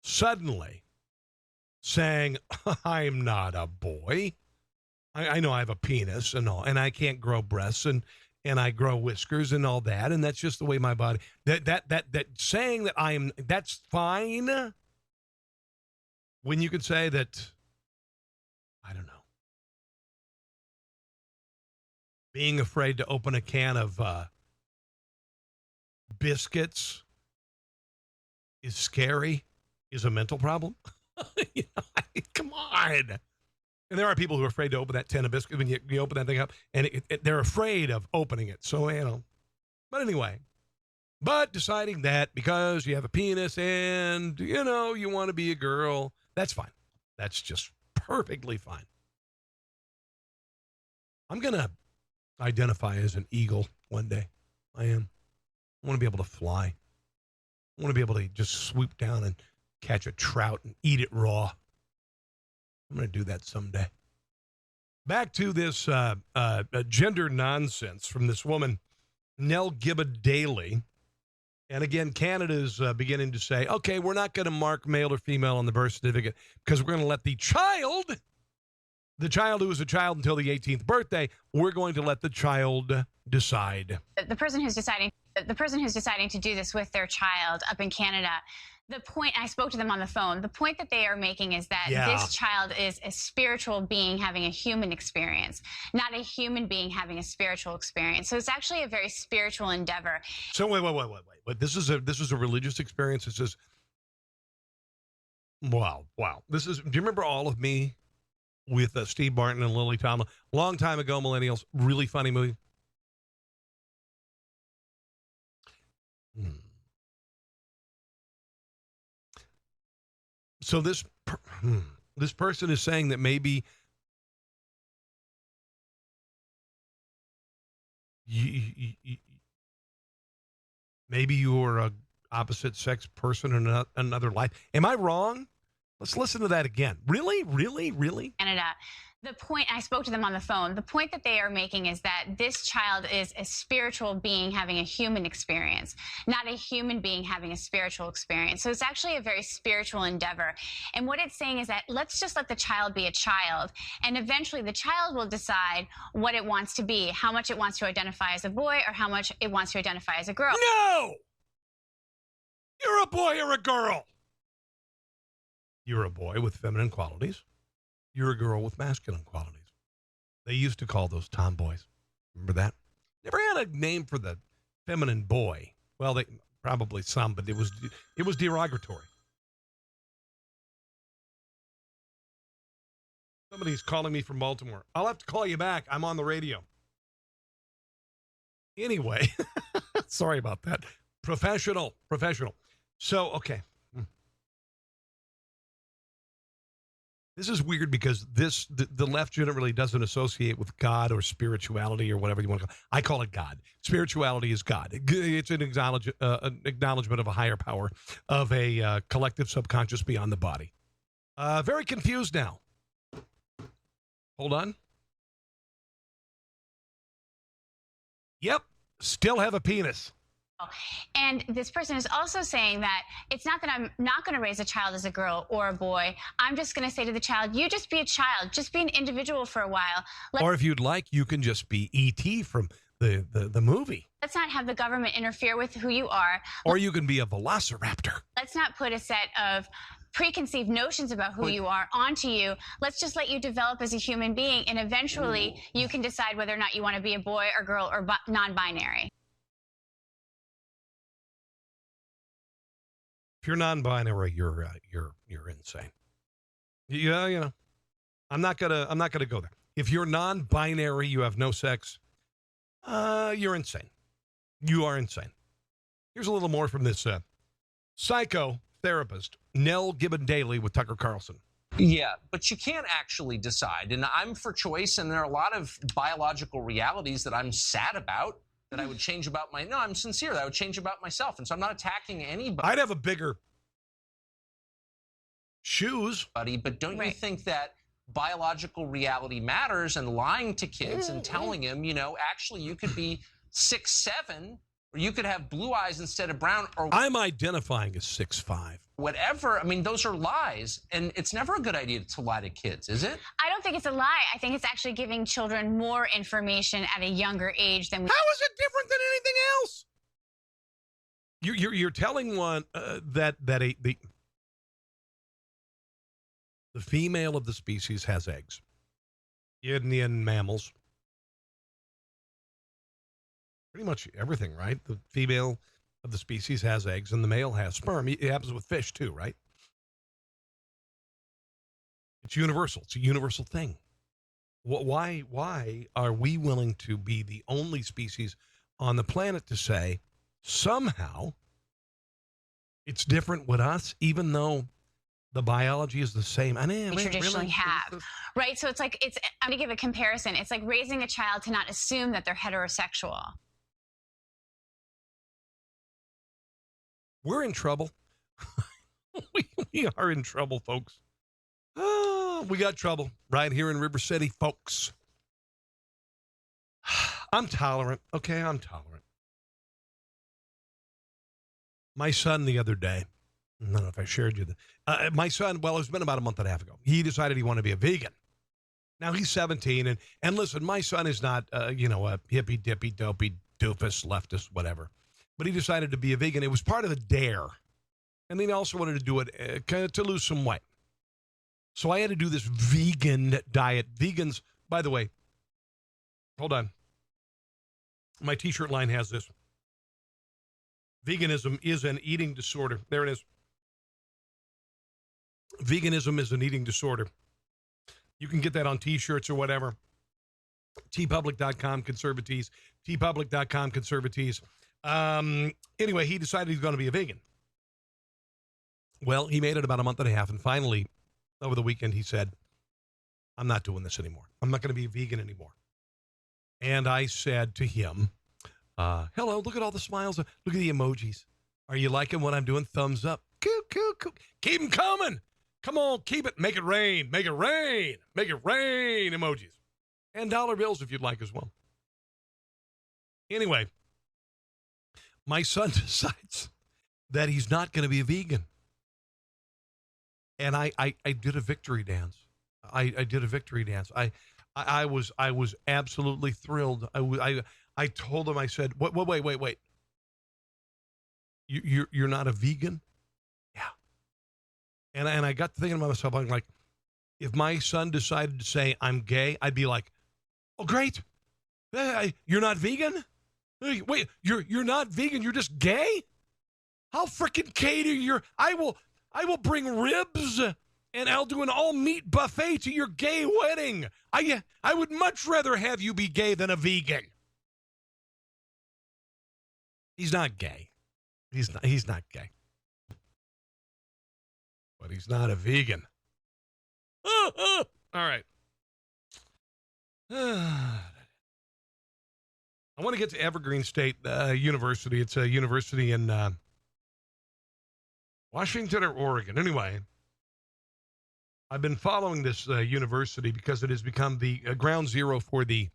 suddenly saying, I'm not a boy. I know I have a penis and all, and I can't grow breasts and I grow whiskers and all that, and that's just the way my body. That saying that that's fine. When you could say that, I don't know, being afraid to open a can of biscuits is scary, is a mental problem. Come on. And there are people who are afraid to open that tin of biscuits when you open that thing up, and they're afraid of opening it. So, But anyway, deciding that because you have a penis and, you want to be a girl, that's fine. That's just perfectly fine. I'm going to identify as an eagle one day. I am. I want to be able to fly. I want to be able to just swoop down and catch a trout and eat it raw. I'm going to do that someday. Back to this gender nonsense from this woman, Nell Gibbon-Daly. And again, Canada's beginning to say, okay, we're not going to mark male or female on the birth certificate because we're going to let the child who is a child until the 18th birthday, we're going to let the child decide. The person who's deciding to do this with their child up in Canada, the point, I spoke to them on the phone, the point that they are making is that this child is a spiritual being having a human experience, not a human being having a spiritual experience. So it's actually a very spiritual endeavor. So wait. But this is a religious experience. It says, wow. Do you remember All of Me with Steve Martin and Lily Tomlin? Long time ago, millennials, really funny movie. So this person is saying that maybe maybe you're a opposite sex person in another life. Am I wrong? Let's listen to that again. Really? Canada. The point, I spoke to them on the phone, the point that they are making is that this child is a spiritual being having a human experience, not a human being having a spiritual experience. So it's actually a very spiritual endeavor. And what it's saying is that let's just let the child be a child, and eventually the child will decide what it wants to be, how much it wants to identify as a boy or how much it wants to identify as a girl. No! You're a boy or a girl. You're a boy with feminine qualities. You're a girl with masculine qualities. They used to call those tomboys. Remember that? Never had a name for the feminine boy. Well, they probably some, but it was derogatory. Somebody's calling me from Baltimore. I'll have to call you back. I'm on the radio. Anyway, sorry about that. Professional. So, okay. This is weird because the left generally doesn't associate with God or spirituality or whatever you want to call it. I call it God. Spirituality is God. It's an acknowledgement of a higher power, of a collective subconscious beyond the body. Very confused now. Hold on. Yep, still have a penis. And this person is also saying that it's not that I'm not going to raise a child as a girl or a boy. I'm just going to say to the child, you just be a child. Just be an individual for a while. Or if you'd like, you can just be E.T. from the movie. Let's not have the government interfere with who you are. Or you can be a velociraptor. Let's not put a set of preconceived notions about who you are onto you. Let's just let you develop as a human being, and eventually you can decide whether or not you want to be a boy or girl or non-binary. If you're non-binary, you're insane. Yeah, I'm not gonna go there. If you're non-binary, you have no sex, you're insane. You are insane. Here's a little more from this psychotherapist, Nell Gibbon-Daly with Tucker Carlson. Yeah, but you can't actually decide. And I'm for choice, and there are a lot of biological realities that I'm sad about, that I would change about no, I'm sincere, that I would change about myself. And so I'm not attacking anybody. I'd have a bigger shoes. But don't you think that biological reality matters, and lying to kids and telling them, actually you could be 6'7", or you could have blue eyes instead of brown, or I'm identifying as 6'5". Whatever. I mean, those are lies, and it's never a good idea to lie to kids, is it? I don't think it's a lie. I think it's actually giving children more information at a younger age than we. How is it different than anything else? You're telling one that the female of the species has eggs. In mammals, pretty much everything, right? The female of the species has eggs, and the male has sperm. It happens with fish too, right? It's universal. It's a universal thing. Why are we willing to be the only species on the planet to say somehow it's different with us, even though the biology is the same? We traditionally have, right? So I'm going to give a comparison. It's like raising a child to not assume that they're heterosexual. We're in trouble. we are in trouble, folks. Oh, we got trouble right here in River City, folks. I'm tolerant. Okay, I'm tolerant. My son the other day, I don't know if I shared you that. My son, well, it's been about a month and a half ago. He decided he wanted to be a vegan. Now he's 17, and listen, my son is not, a hippy dippy dopey doofus leftist, whatever. But he decided to be a vegan. It was part of the dare. And then he also wanted to do it kind of to lose some weight. So I had to do this vegan diet. Vegans, by the way, hold on. My T-shirt line has this. Veganism is an eating disorder. There it is. Veganism is an eating disorder. You can get that on T-shirts or whatever. tpublic.com conservatees. tpublic.com conservatees. Anyway, he decided he's going to be a vegan. Well, he made it about a month and a half, and finally, over the weekend, he said, I'm not doing this anymore. I'm not going to be a vegan anymore. And I said to him, hello, look at all the smiles. Look at the emojis. Are you liking what I'm doing? Thumbs up. Coo, coo, coo. Keep them coming. Come on, keep it. Make it rain. Make it rain. Make it rain emojis. And dollar bills if you'd like as well. Anyway, my son decides that he's not going to be a vegan. And I did a victory dance. I did a victory dance. I was absolutely thrilled. I told him, I said, wait. You're not a vegan? Yeah. And I got to thinking about myself, I'm like, if my son decided to say I'm gay, I'd be like, oh, great. You're not vegan? Wait, you're not vegan, you're just gay? How freaking gay do you? I will bring ribs and I'll do an all-meat buffet to your gay wedding. I would much rather have you be gay than a vegan. He's not gay. He's not gay. But he's not a vegan. All right. I want to get to Evergreen State University. It's a university in Washington or Oregon. Anyway, I've been following this university because it has become the ground zero for the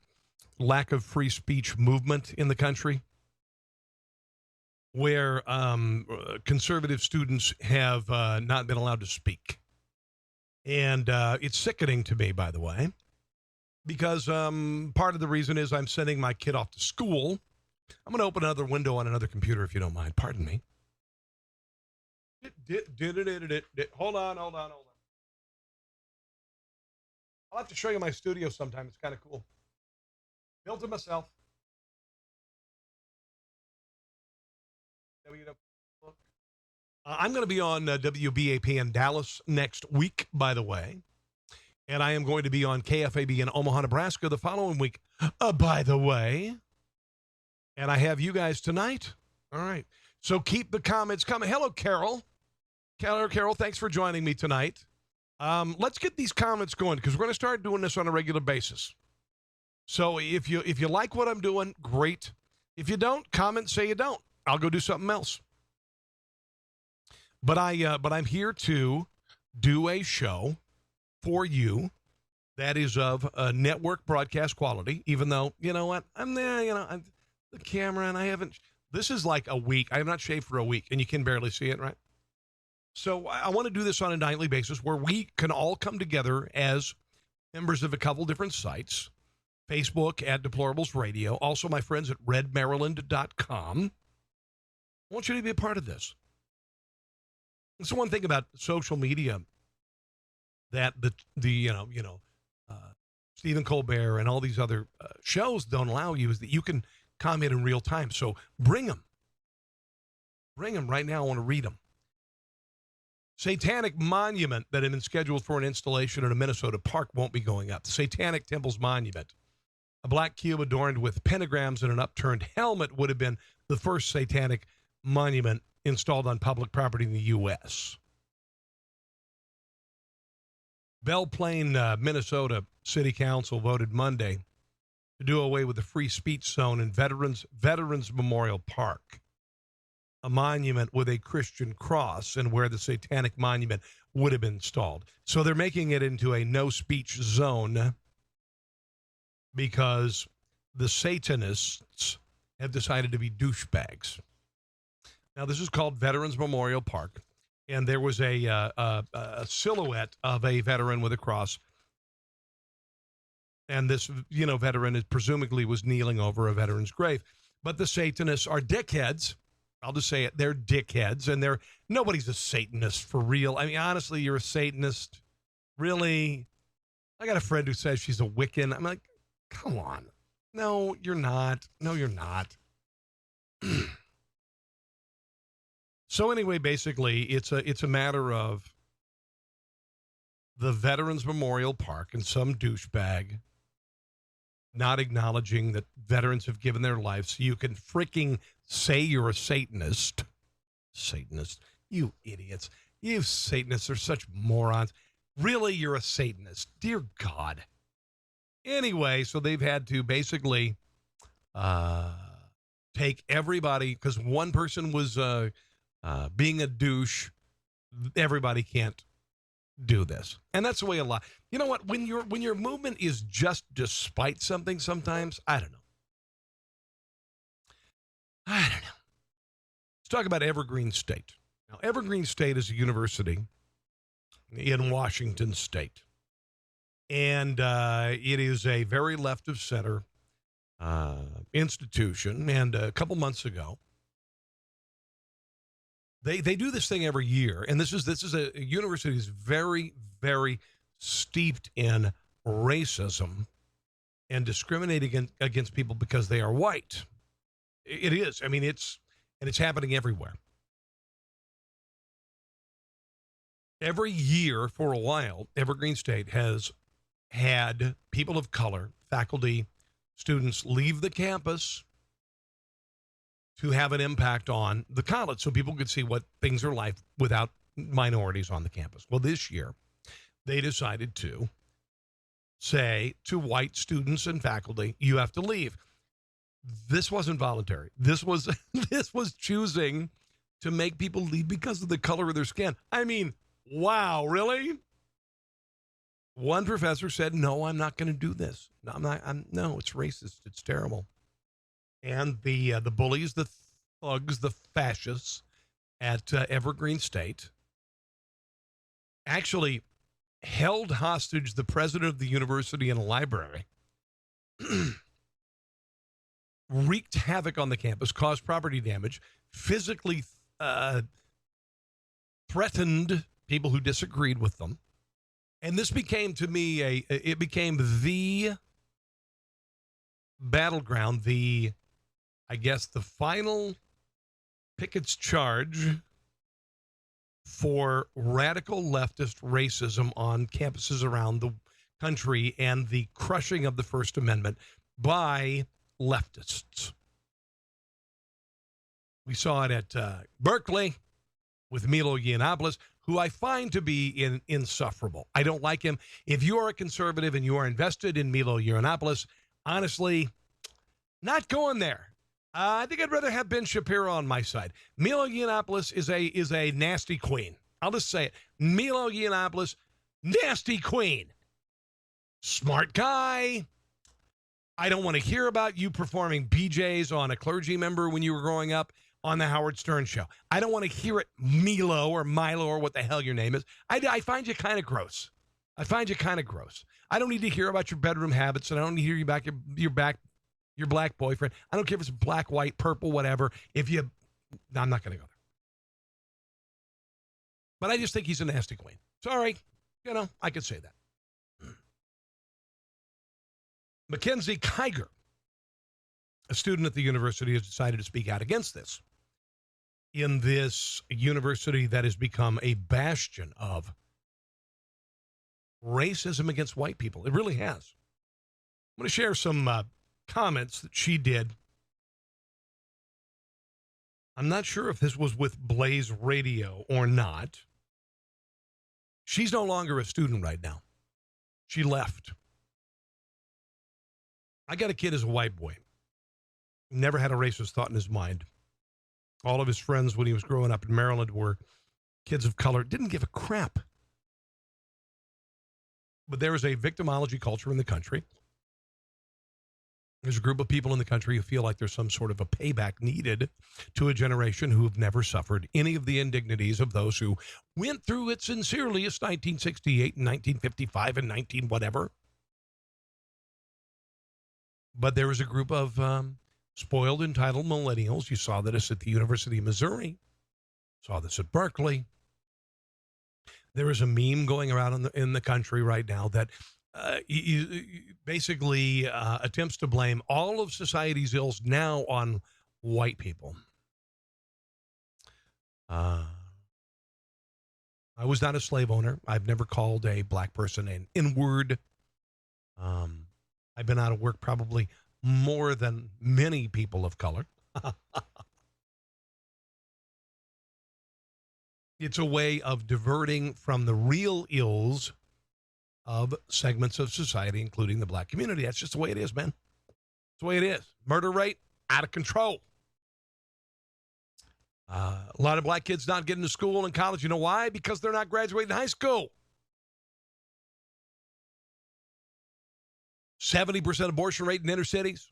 lack of free speech movement in the country, where conservative students have not been allowed to speak. And it's sickening to me, by the way, because part of the reason is I'm sending my kid off to school. I'm going to open another window on another computer, if you don't mind. Pardon me. Hold on. I'll have to show you my studio sometime. It's kind of cool. Built it myself. I'm going to be on WBAP in Dallas next week, by the way. And I am going to be on KFAB in Omaha, Nebraska the following week, by the way. And I have you guys tonight. All right. So keep the comments coming. Hello, Carol. Carol, thanks for joining me tonight. Let's get these comments going because we're going to start doing this on a regular basis. So if you like what I'm doing, great. If you don't, comment, say you don't. I'll go do something else. But I'm here to do a show for you that is of network broadcast quality. Even though, you know what, I'm there. I'm the camera, and I haven't. This is like a week. I have not shaved for a week, and you can barely see it, right? So I want to do this on a nightly basis where we can all come together as members of a couple different sites. Facebook at Deplorables Radio. Also, my friends at redmaryland.com. I want you to be a part of this. It's the one thing about social media that Stephen Colbert and all these other shows don't allow you is that you can comment in real time. So bring them. Bring them right now. I want to read them. Satanic monument that had been scheduled for an installation in a Minnesota park won't be going up. The Satanic Temple's monument, a black cube adorned with pentagrams and an upturned helmet, would have been the first satanic monument installed on public property in the U.S. Belle Plaine, Minnesota City Council voted Monday to do away with the free speech zone in Veterans Memorial Park, a monument with a Christian cross and where the satanic monument would have been installed. So they're making it into a no speech zone because the Satanists have decided to be douchebags. Now, this is called Veterans Memorial Park, and there was a silhouette of a veteran with a cross, and this, veteran is presumably was kneeling over a veteran's grave. But the Satanists are dickheads. I'll just say it. They're dickheads, and nobody's a Satanist for real. I mean, honestly, you're a Satanist. Really? I got a friend who says she's a Wiccan. I'm like, come on. No, you're not. No, you're not. So anyway, basically, it's a matter of the Veterans Memorial Park and some douchebag not acknowledging that veterans have given their lives. So you can freaking say you're a Satanist. Satanist. You idiots. You Satanists are such morons. Really, you're a Satanist. Dear God. Anyway, so they've had to basically take everybody, because one person was being a douche. Everybody can't do this. And that's the way a lot. You know what? When your movement is just despite something sometimes, I don't know. Let's talk about Evergreen State. Now, Evergreen State is a university in Washington State. And it is a very left of center institution. And a couple months ago, they do this thing every year. And this is a university that's very, very steeped in racism and discriminating against people because they are white. It is. I mean, it's happening everywhere. Every year for a while, Evergreen State has had people of color, faculty, students leave the campus to have an impact on the college so people could see what things are like without minorities on the campus. Well, this year, they decided to say to white students and faculty, you have to leave. This wasn't voluntary. This was choosing to make people leave because of the color of their skin. I mean, wow, really? One professor said, no, I'm not going to do this. No, I'm not. No, it's racist. It's terrible. And the bullies, the thugs, the fascists at Evergreen State actually held hostage the president of the university in a library, wreaked havoc on the campus, caused property damage, physically threatened people who disagreed with them. And this became, to me, it became the battleground, I guess the final Pickett's charge for radical leftist racism on campuses around the country and the crushing of the First Amendment by leftists. We saw it at Berkeley with Milo Yiannopoulos, who I find to be insufferable. I don't like him. If you are a conservative and you are invested in Milo Yiannopoulos, honestly, not going there. I think I'd rather have Ben Shapiro on my side. Milo Yiannopoulos is a nasty queen. I'll just say it. Milo Yiannopoulos, nasty queen. Smart guy. I don't want to hear about you performing BJs on a clergy member when you were growing up on the Howard Stern show. I don't want to hear it, Milo or what the hell your name is. I find you kind of gross. I don't need to hear about your bedroom habits, and I don't need to hear about your black boyfriend. I don't care if it's black, white, purple, whatever. No, I'm not going to go there. But I just think he's a nasty queen. Sorry. I could say that. Mackenzie Kiger, a student at the university, has decided to speak out against this. In this university that has become a bastion of racism against white people. It really has. I'm going to share some comments that she did. I'm not sure if this was with Blaze Radio or not. She's no longer a student right now. She left. I got a kid as a white boy. Never had a racist thought in his mind. All of his friends when he was growing up in Maryland were kids of color. Didn't give a crap. But there is a victimology culture in the country. There's a group of people in the country who feel like there's some sort of a payback needed to a generation who have never suffered any of the indignities of those who went through it sincerely as 1968 and 1955 and 19 whatever. But there was a group of spoiled, entitled millennials. You saw this at the University of Missouri. Saw this at Berkeley. There is a meme going around in the country right now that basically attempts to blame all of society's ills now on white people. I was not a slave owner. I've never called a black person an N-word. I've been out of work probably more than many people of color. It's a way of diverting from the real ills of segments of society, including the black community. That's just the way it is, man. It's the way it is. Murder rate, out of control. A lot of black kids not getting to school and college. You know why? Because they're not graduating high school. 70% abortion rate in inner cities.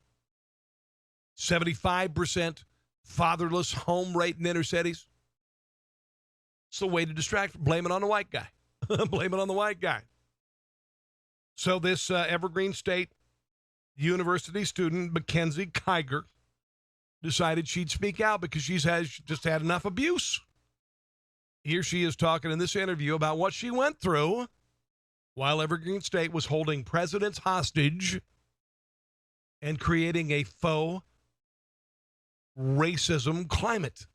75% fatherless home rate in inner cities. It's the way to distract. Blame it on the white guy. Blame it on the white guy. So this Evergreen State University student, Mackenzie Kiger, decided she'd speak out because she's just had enough abuse. Here she is talking in this interview about what she went through while Evergreen State was holding presidents hostage and creating a faux racism climate.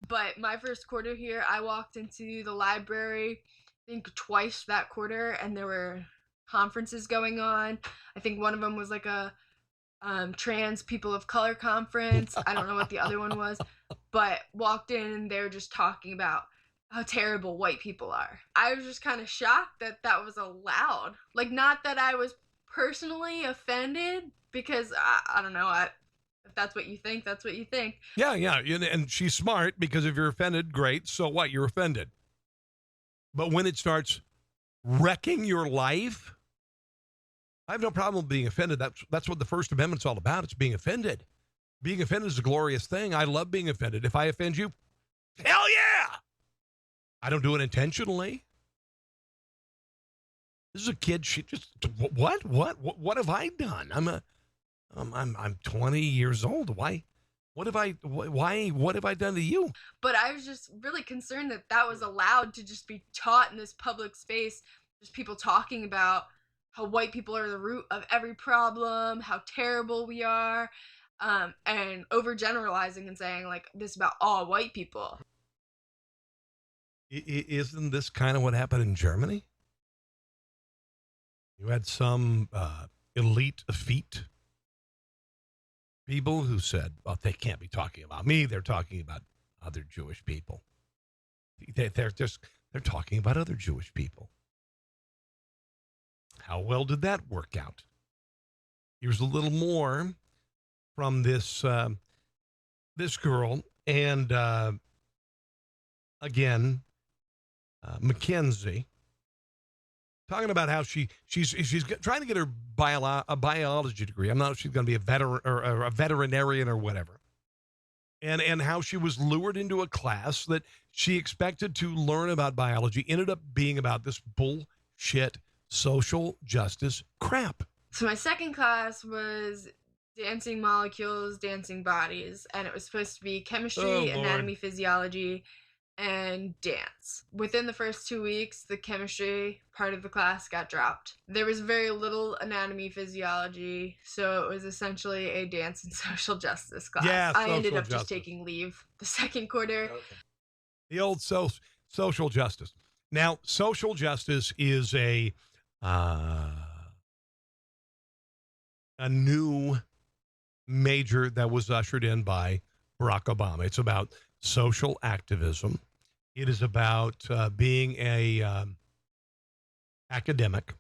But my first quarter here, I walked into the library, I think twice that quarter, and there were conferences going on. I think one of them was like a trans people of color conference. I don't know what the other one was, but walked in and they were just talking about how terrible white people are. I was just kind of shocked that that was allowed. Like, not that I was personally offended, because I don't know, if that's what you think, that's what you think. Yeah, and she's smart, because if you're offended, great, so what, you're offended. But when it starts wrecking your life, I have no problem being offended. That's what the First Amendment's all about. It's being offended. Being offended is a glorious thing. I love being offended. If I offend you, hell yeah! I don't do it intentionally. This is a kid. She just what have I done? I'm 20 years old. Why? What have I done to you? But I was just really concerned that was allowed to just be taught in this public space. Just people talking about how white people are the root of every problem, how terrible we are, and overgeneralizing and saying like this about all white people. Isn't this kind of what happened in Germany? You had some elite effete people who said, well, they can't be talking about me. They're talking about other Jewish people. They're talking about other Jewish people. How well did that work out? Here's a little more from this girl. And again, Mackenzie, talking about how she's trying to get her a biology degree. I'm not sure she's going to be a veteran or a veterinarian or whatever. And how she was lured into a class that she expected to learn about biology ended up being about this bullshit social justice crap. So my second class was dancing molecules, dancing bodies, and it was supposed to be chemistry, anatomy, physiology, and dance. Within the first 2 weeks, the chemistry part of the class got dropped. There was very little anatomy, physiology, so it was essentially a dance and social justice class. Yeah, I ended up justice. just taking leave the second quarter. Okay. The old social justice. Now, social justice is a new major that was ushered in by Barack Obama. It's about social activism. It is about being a academic,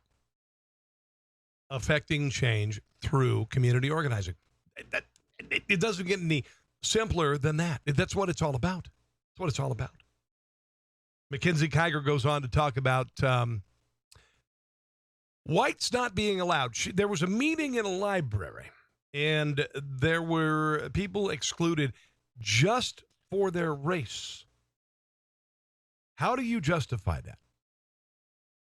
affecting change through community organizing. It doesn't get any simpler than that. That's what it's all about. That's what it's all about. Mackenzie Kiger goes on to talk about whites not being allowed. There was a meeting in a library, and there were people excluded just for their race. How do you justify that?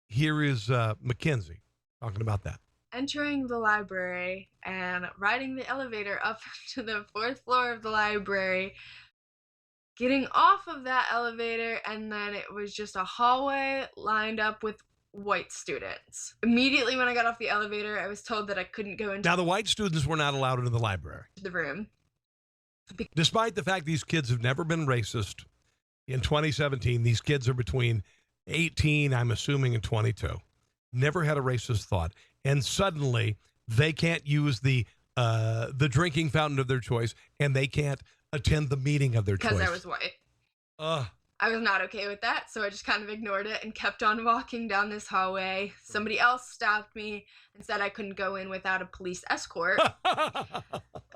Here is Mackenzie talking about that. Entering the library and riding the elevator up to the 4th floor of the library, getting off of that elevator, and then it was just a hallway lined up with white students. Immediately when I got off the elevator, I was told that I couldn't go into Now, the white students were not allowed into the library. the room. Despite the fact these kids have never been racist, in 2017, these kids are between 18, I'm assuming, and 22. Never had a racist thought. And suddenly, they can't use the drinking fountain of their choice, and they can't attend the meeting of their choice. Because I was white. I was not okay with that, so I just kind of ignored it and kept on walking down this hallway. Somebody else stopped me and said I couldn't go in without a police escort.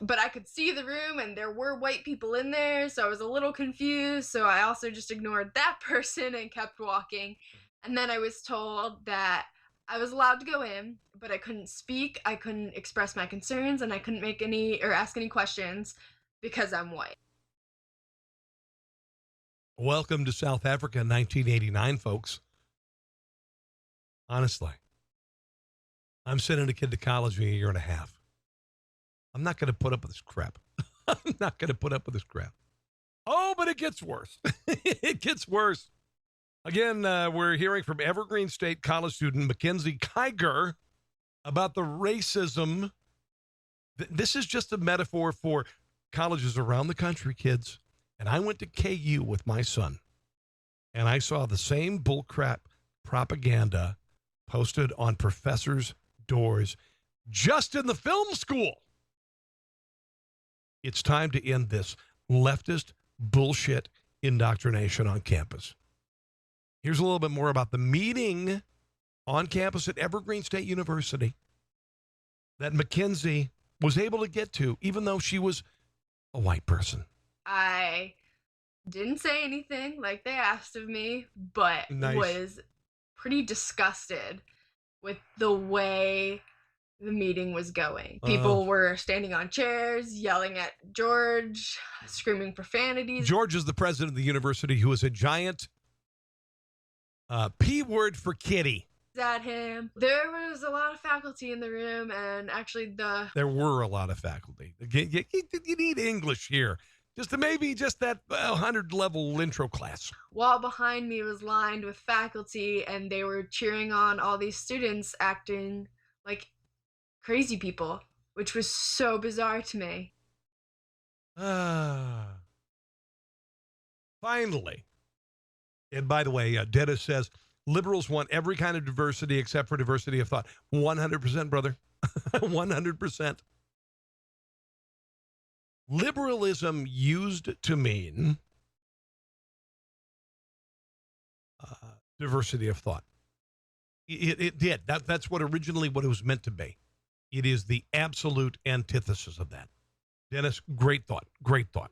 But I could see the room, and there were white people in there, so I was a little confused. So I also just ignored that person and kept walking. And then I was told that I was allowed to go in, but I couldn't speak, I couldn't express my concerns, and I couldn't make any or ask any questions because I'm white. Welcome to South Africa in 1989, folks. Honestly, I'm sending a kid to college in a year and a half. I'm not going to put up with this crap. I'm not going to put up with this crap. Oh, but it gets worse. It gets worse. Again, we're hearing from Evergreen State college student Mackenzie Kiger about the racism. This is just a metaphor for colleges around the country, kids. And I went to KU with my son, and I saw the same bullcrap propaganda posted on professors' doors just in the film school. It's time to end this leftist bullshit indoctrination on campus. Here's a little bit more about the meeting on campus at Evergreen State University that Mackenzie was able to get to, even though she was a white person. I didn't say anything like they asked of me, but was pretty disgusted with the way the meeting was going. People were standing on chairs, yelling at George, screaming profanities. George is the president of the university, who is a giant P word for kitty. At him. There was a lot of faculty in the room, and actually there were a lot of faculty. You need English here. Maybe that 100-level intro class. Wall behind me was lined with faculty, and they were cheering on all these students acting like crazy people, which was so bizarre to me. Finally. And by the way, Dennis says, liberals want every kind of diversity except for diversity of thought. 100%, brother. 100%. Liberalism used to mean diversity of thought. It did. That's what originally what it was meant to be. It is the absolute antithesis of that. Dennis, great thought. Great thought.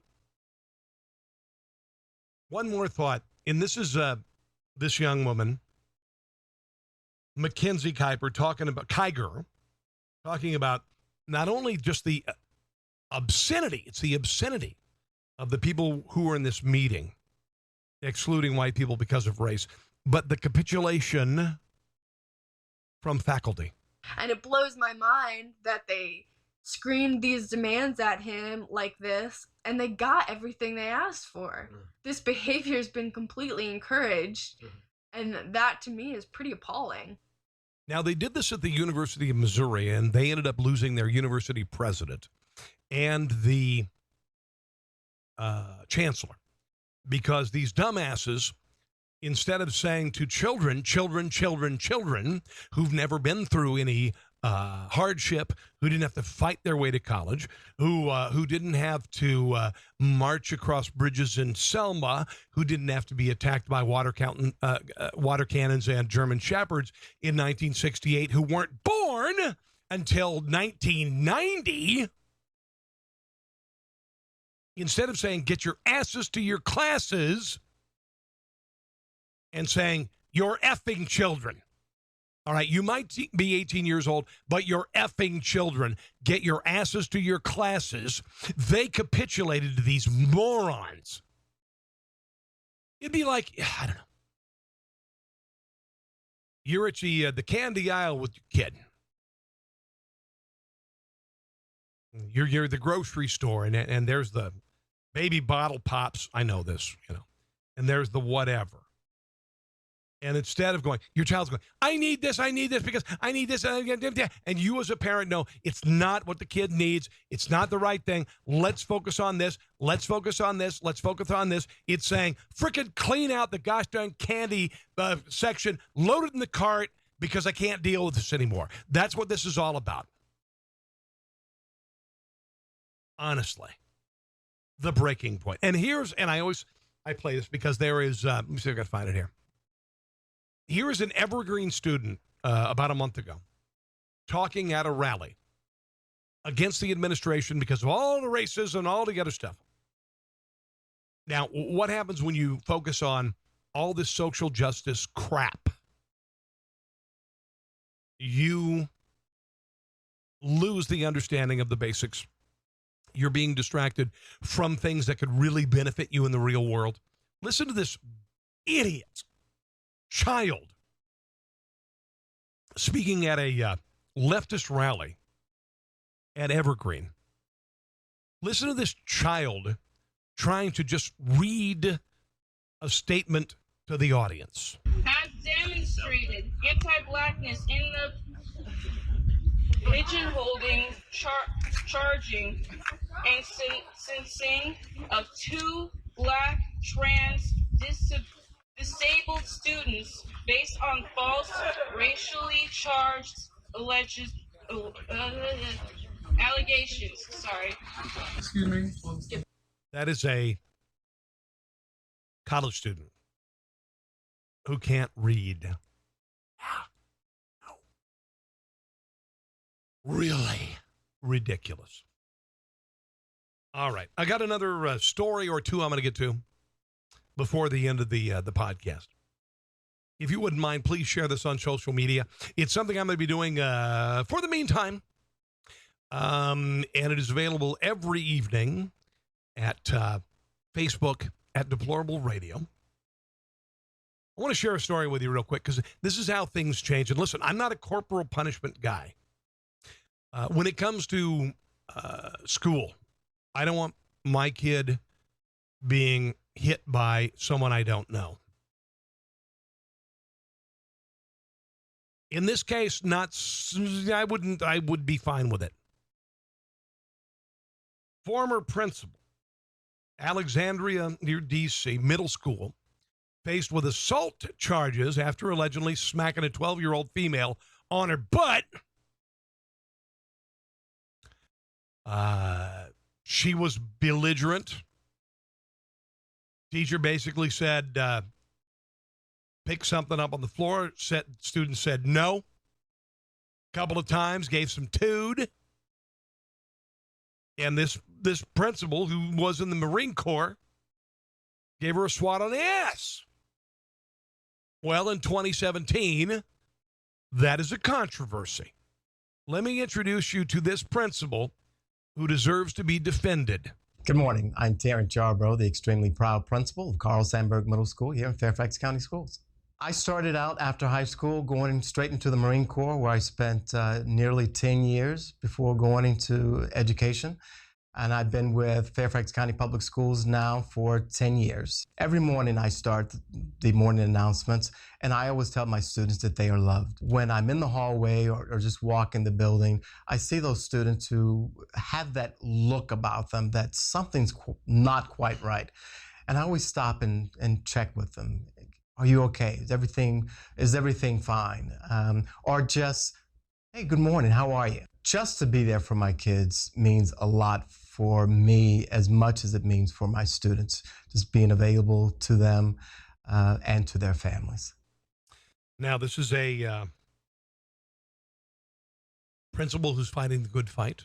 One more thought, and this is this young woman, Mackenzie Kiger, talking about not only just the obscenity, it's the obscenity of the people who were in this meeting, excluding white people because of race, but the capitulation from faculty. And it blows my mind that they screamed these demands at him like this, and they got everything they asked for. This behavior has been completely encouraged, and that to me is pretty appalling. Now, they did this at the University of Missouri, and they ended up losing their university president and the chancellor, because these dumbasses, instead of saying to children who've never been through any hardship, who didn't have to fight their way to college, who didn't have to march across bridges in Selma, who didn't have to be attacked by water cannons and German shepherds in 1968, who weren't born until 1990, instead of saying, get your asses to your classes, and saying, you're effing children. All right, you might be 18 years old, but you're effing children. Get your asses to your classes. They capitulated to these morons. It'd be like, I don't know. You're at the candy aisle with your kid. You're at the grocery store, and there's the baby bottle pops. I know this, and there's the whatever. And instead of going, your child's going, I need this because I need this. And you as a parent know it's not what the kid needs. It's not the right thing. Let's focus on this. Let's focus on this. Let's focus on this. It's saying, frickin' clean out the gosh darn candy section, load it in the cart because I can't deal with this anymore. That's what this is all about. Honestly. The breaking point. And I play this because there is, let me see if I can find it here. Here is an Evergreen student about a month ago talking at a rally against the administration because of all the racism, all the other stuff. Now, what happens when you focus on all this social justice crap? You lose the understanding of the basics. You're being distracted from things that could really benefit you in the real world. Listen to this idiot child speaking at a leftist rally at Evergreen. Listen to this child trying to just read a statement to the audience. Has demonstrated anti-blackness in the pigeonholing, charging, and sentencing of 2 black trans disabled students based on false racially charged allegations. Sorry. Excuse me. That is a college student who can't read. No. Really ridiculous. All right. I got another story or two I'm going to get to before the end of the podcast. If you wouldn't mind, please share this on social media. It's something I'm going to be doing for the meantime. And it is available every evening at Facebook at Deplorable Radio. I want to share a story with you real quick because this is how things change. And listen, I'm not a corporal punishment guy. When it comes to school, I don't want my kid being hit by someone I don't know. In this case, I would be fine with it. Former principal, Alexandria near D.C. Middle School, faced with assault charges after allegedly smacking a 12-year-old female on her butt. She was belligerent. Teacher basically said, pick something up on the floor. Student said no. Couple of times, gave some tood. And this principal, who was in the Marine Corps, gave her a swat on the ass. Well, in 2017, that is a controversy. Let me introduce you to this principal who deserves to be defended. Good morning. I'm Terrence Yarbrough, the extremely proud principal of Carl Sandburg Middle School here in Fairfax County Schools. I started out after high school going straight into the Marine Corps, where I spent nearly 10 years before going into education. And I've been with Fairfax County Public Schools now for 10 years. Every morning I start the morning announcements, and I always tell my students that they are loved. When I'm in the hallway or just walk in the building, I see those students who have that look about them that something's not quite right. And I always stop and check with them. Are you okay? Is everything fine? Or just, hey, good morning, how are you? Just to be there for my kids means a lot for me as much as it means for my students, just being available to them and to their families. Now, this is a principal who's fighting the good fight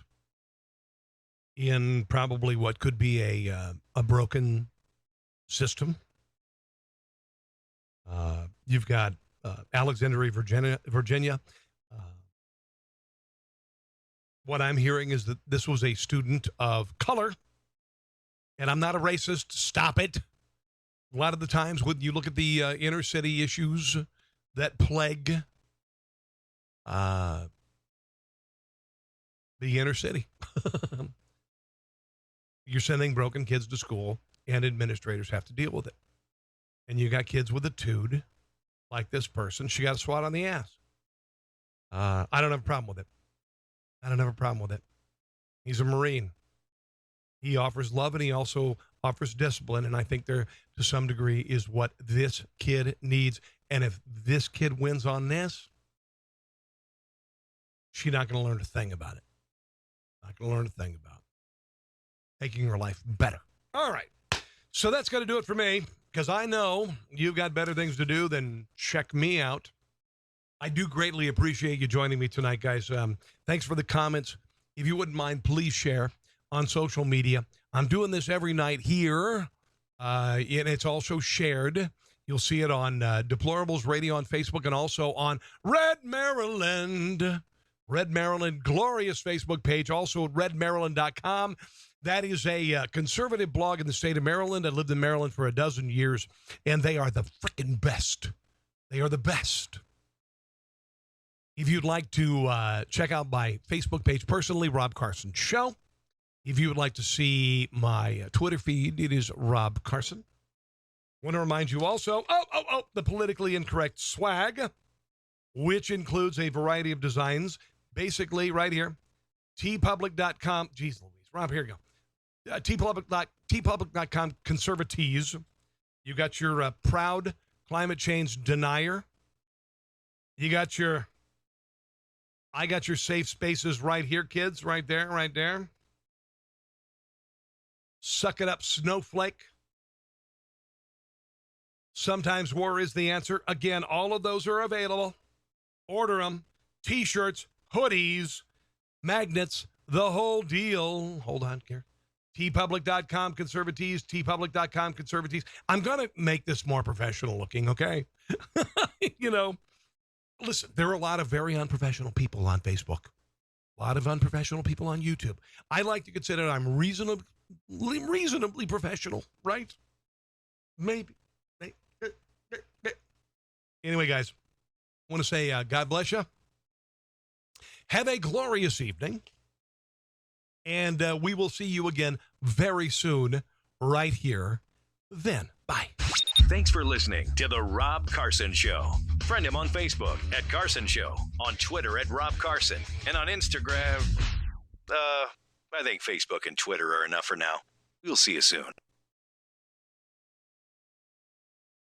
in probably what could be a broken system. You've got Alexandria, Virginia. What I'm hearing is that this was a student of color, and I'm not a racist. Stop it. A lot of the times when you look at the inner city issues that plague the inner city, you're sending broken kids to school, and administrators have to deal with it. And you got kids with a tood, like this person. She got a swat on the ass. I don't have a problem with it. I don't have a problem with it. He's a Marine. He offers love, and he also offers discipline, and I think there, to some degree, is what this kid needs. And if this kid wins on this, she's not going to learn a thing about it. Not going to learn a thing about making her life better. All right. So that's going to do it for me, because I know you've got better things to do than check me out. I do greatly appreciate you joining me tonight, guys. Thanks for the comments. If you wouldn't mind, please share on social media. I'm doing this every night here, and it's also shared. You'll see it on Deplorables Radio on Facebook and also on Red Maryland. Red Maryland, glorious Facebook page, also at redmaryland.com. That is a conservative blog in the state of Maryland. I lived in Maryland for 12 years, and they are the freaking best. They are the best. If you'd like to check out my Facebook page personally, Rob Carson Show. If you would like to see my Twitter feed, it is Rob Carson. Want to remind you also, the politically incorrect swag, which includes a variety of designs. Basically, right here, tpublic.com. Jeez Louise, Rob, here you go. tpublic.com conservatees. You got your proud climate change denier. I got your safe spaces right here, kids. Right there, right there. Suck it up, snowflake. Sometimes war is the answer. Again, all of those are available. Order them. T-shirts, hoodies, magnets, the whole deal. Hold on here. tpublic.com conservatees, tpublic.com conservatees. I'm going to make this more professional looking, okay? Listen, there are a lot of very unprofessional people on Facebook. A lot of unprofessional people on YouTube. I like to consider I'm reasonably professional, right? Maybe. Anyway, guys, I want to say God bless you. Have a glorious evening. And we will see you again very soon right here. Then, bye. Thanks for listening to The Rob Carson Show. Friend him on Facebook at Carson Show, on Twitter at Rob Carson, and on Instagram. I think Facebook and Twitter are enough for now. We'll see you soon.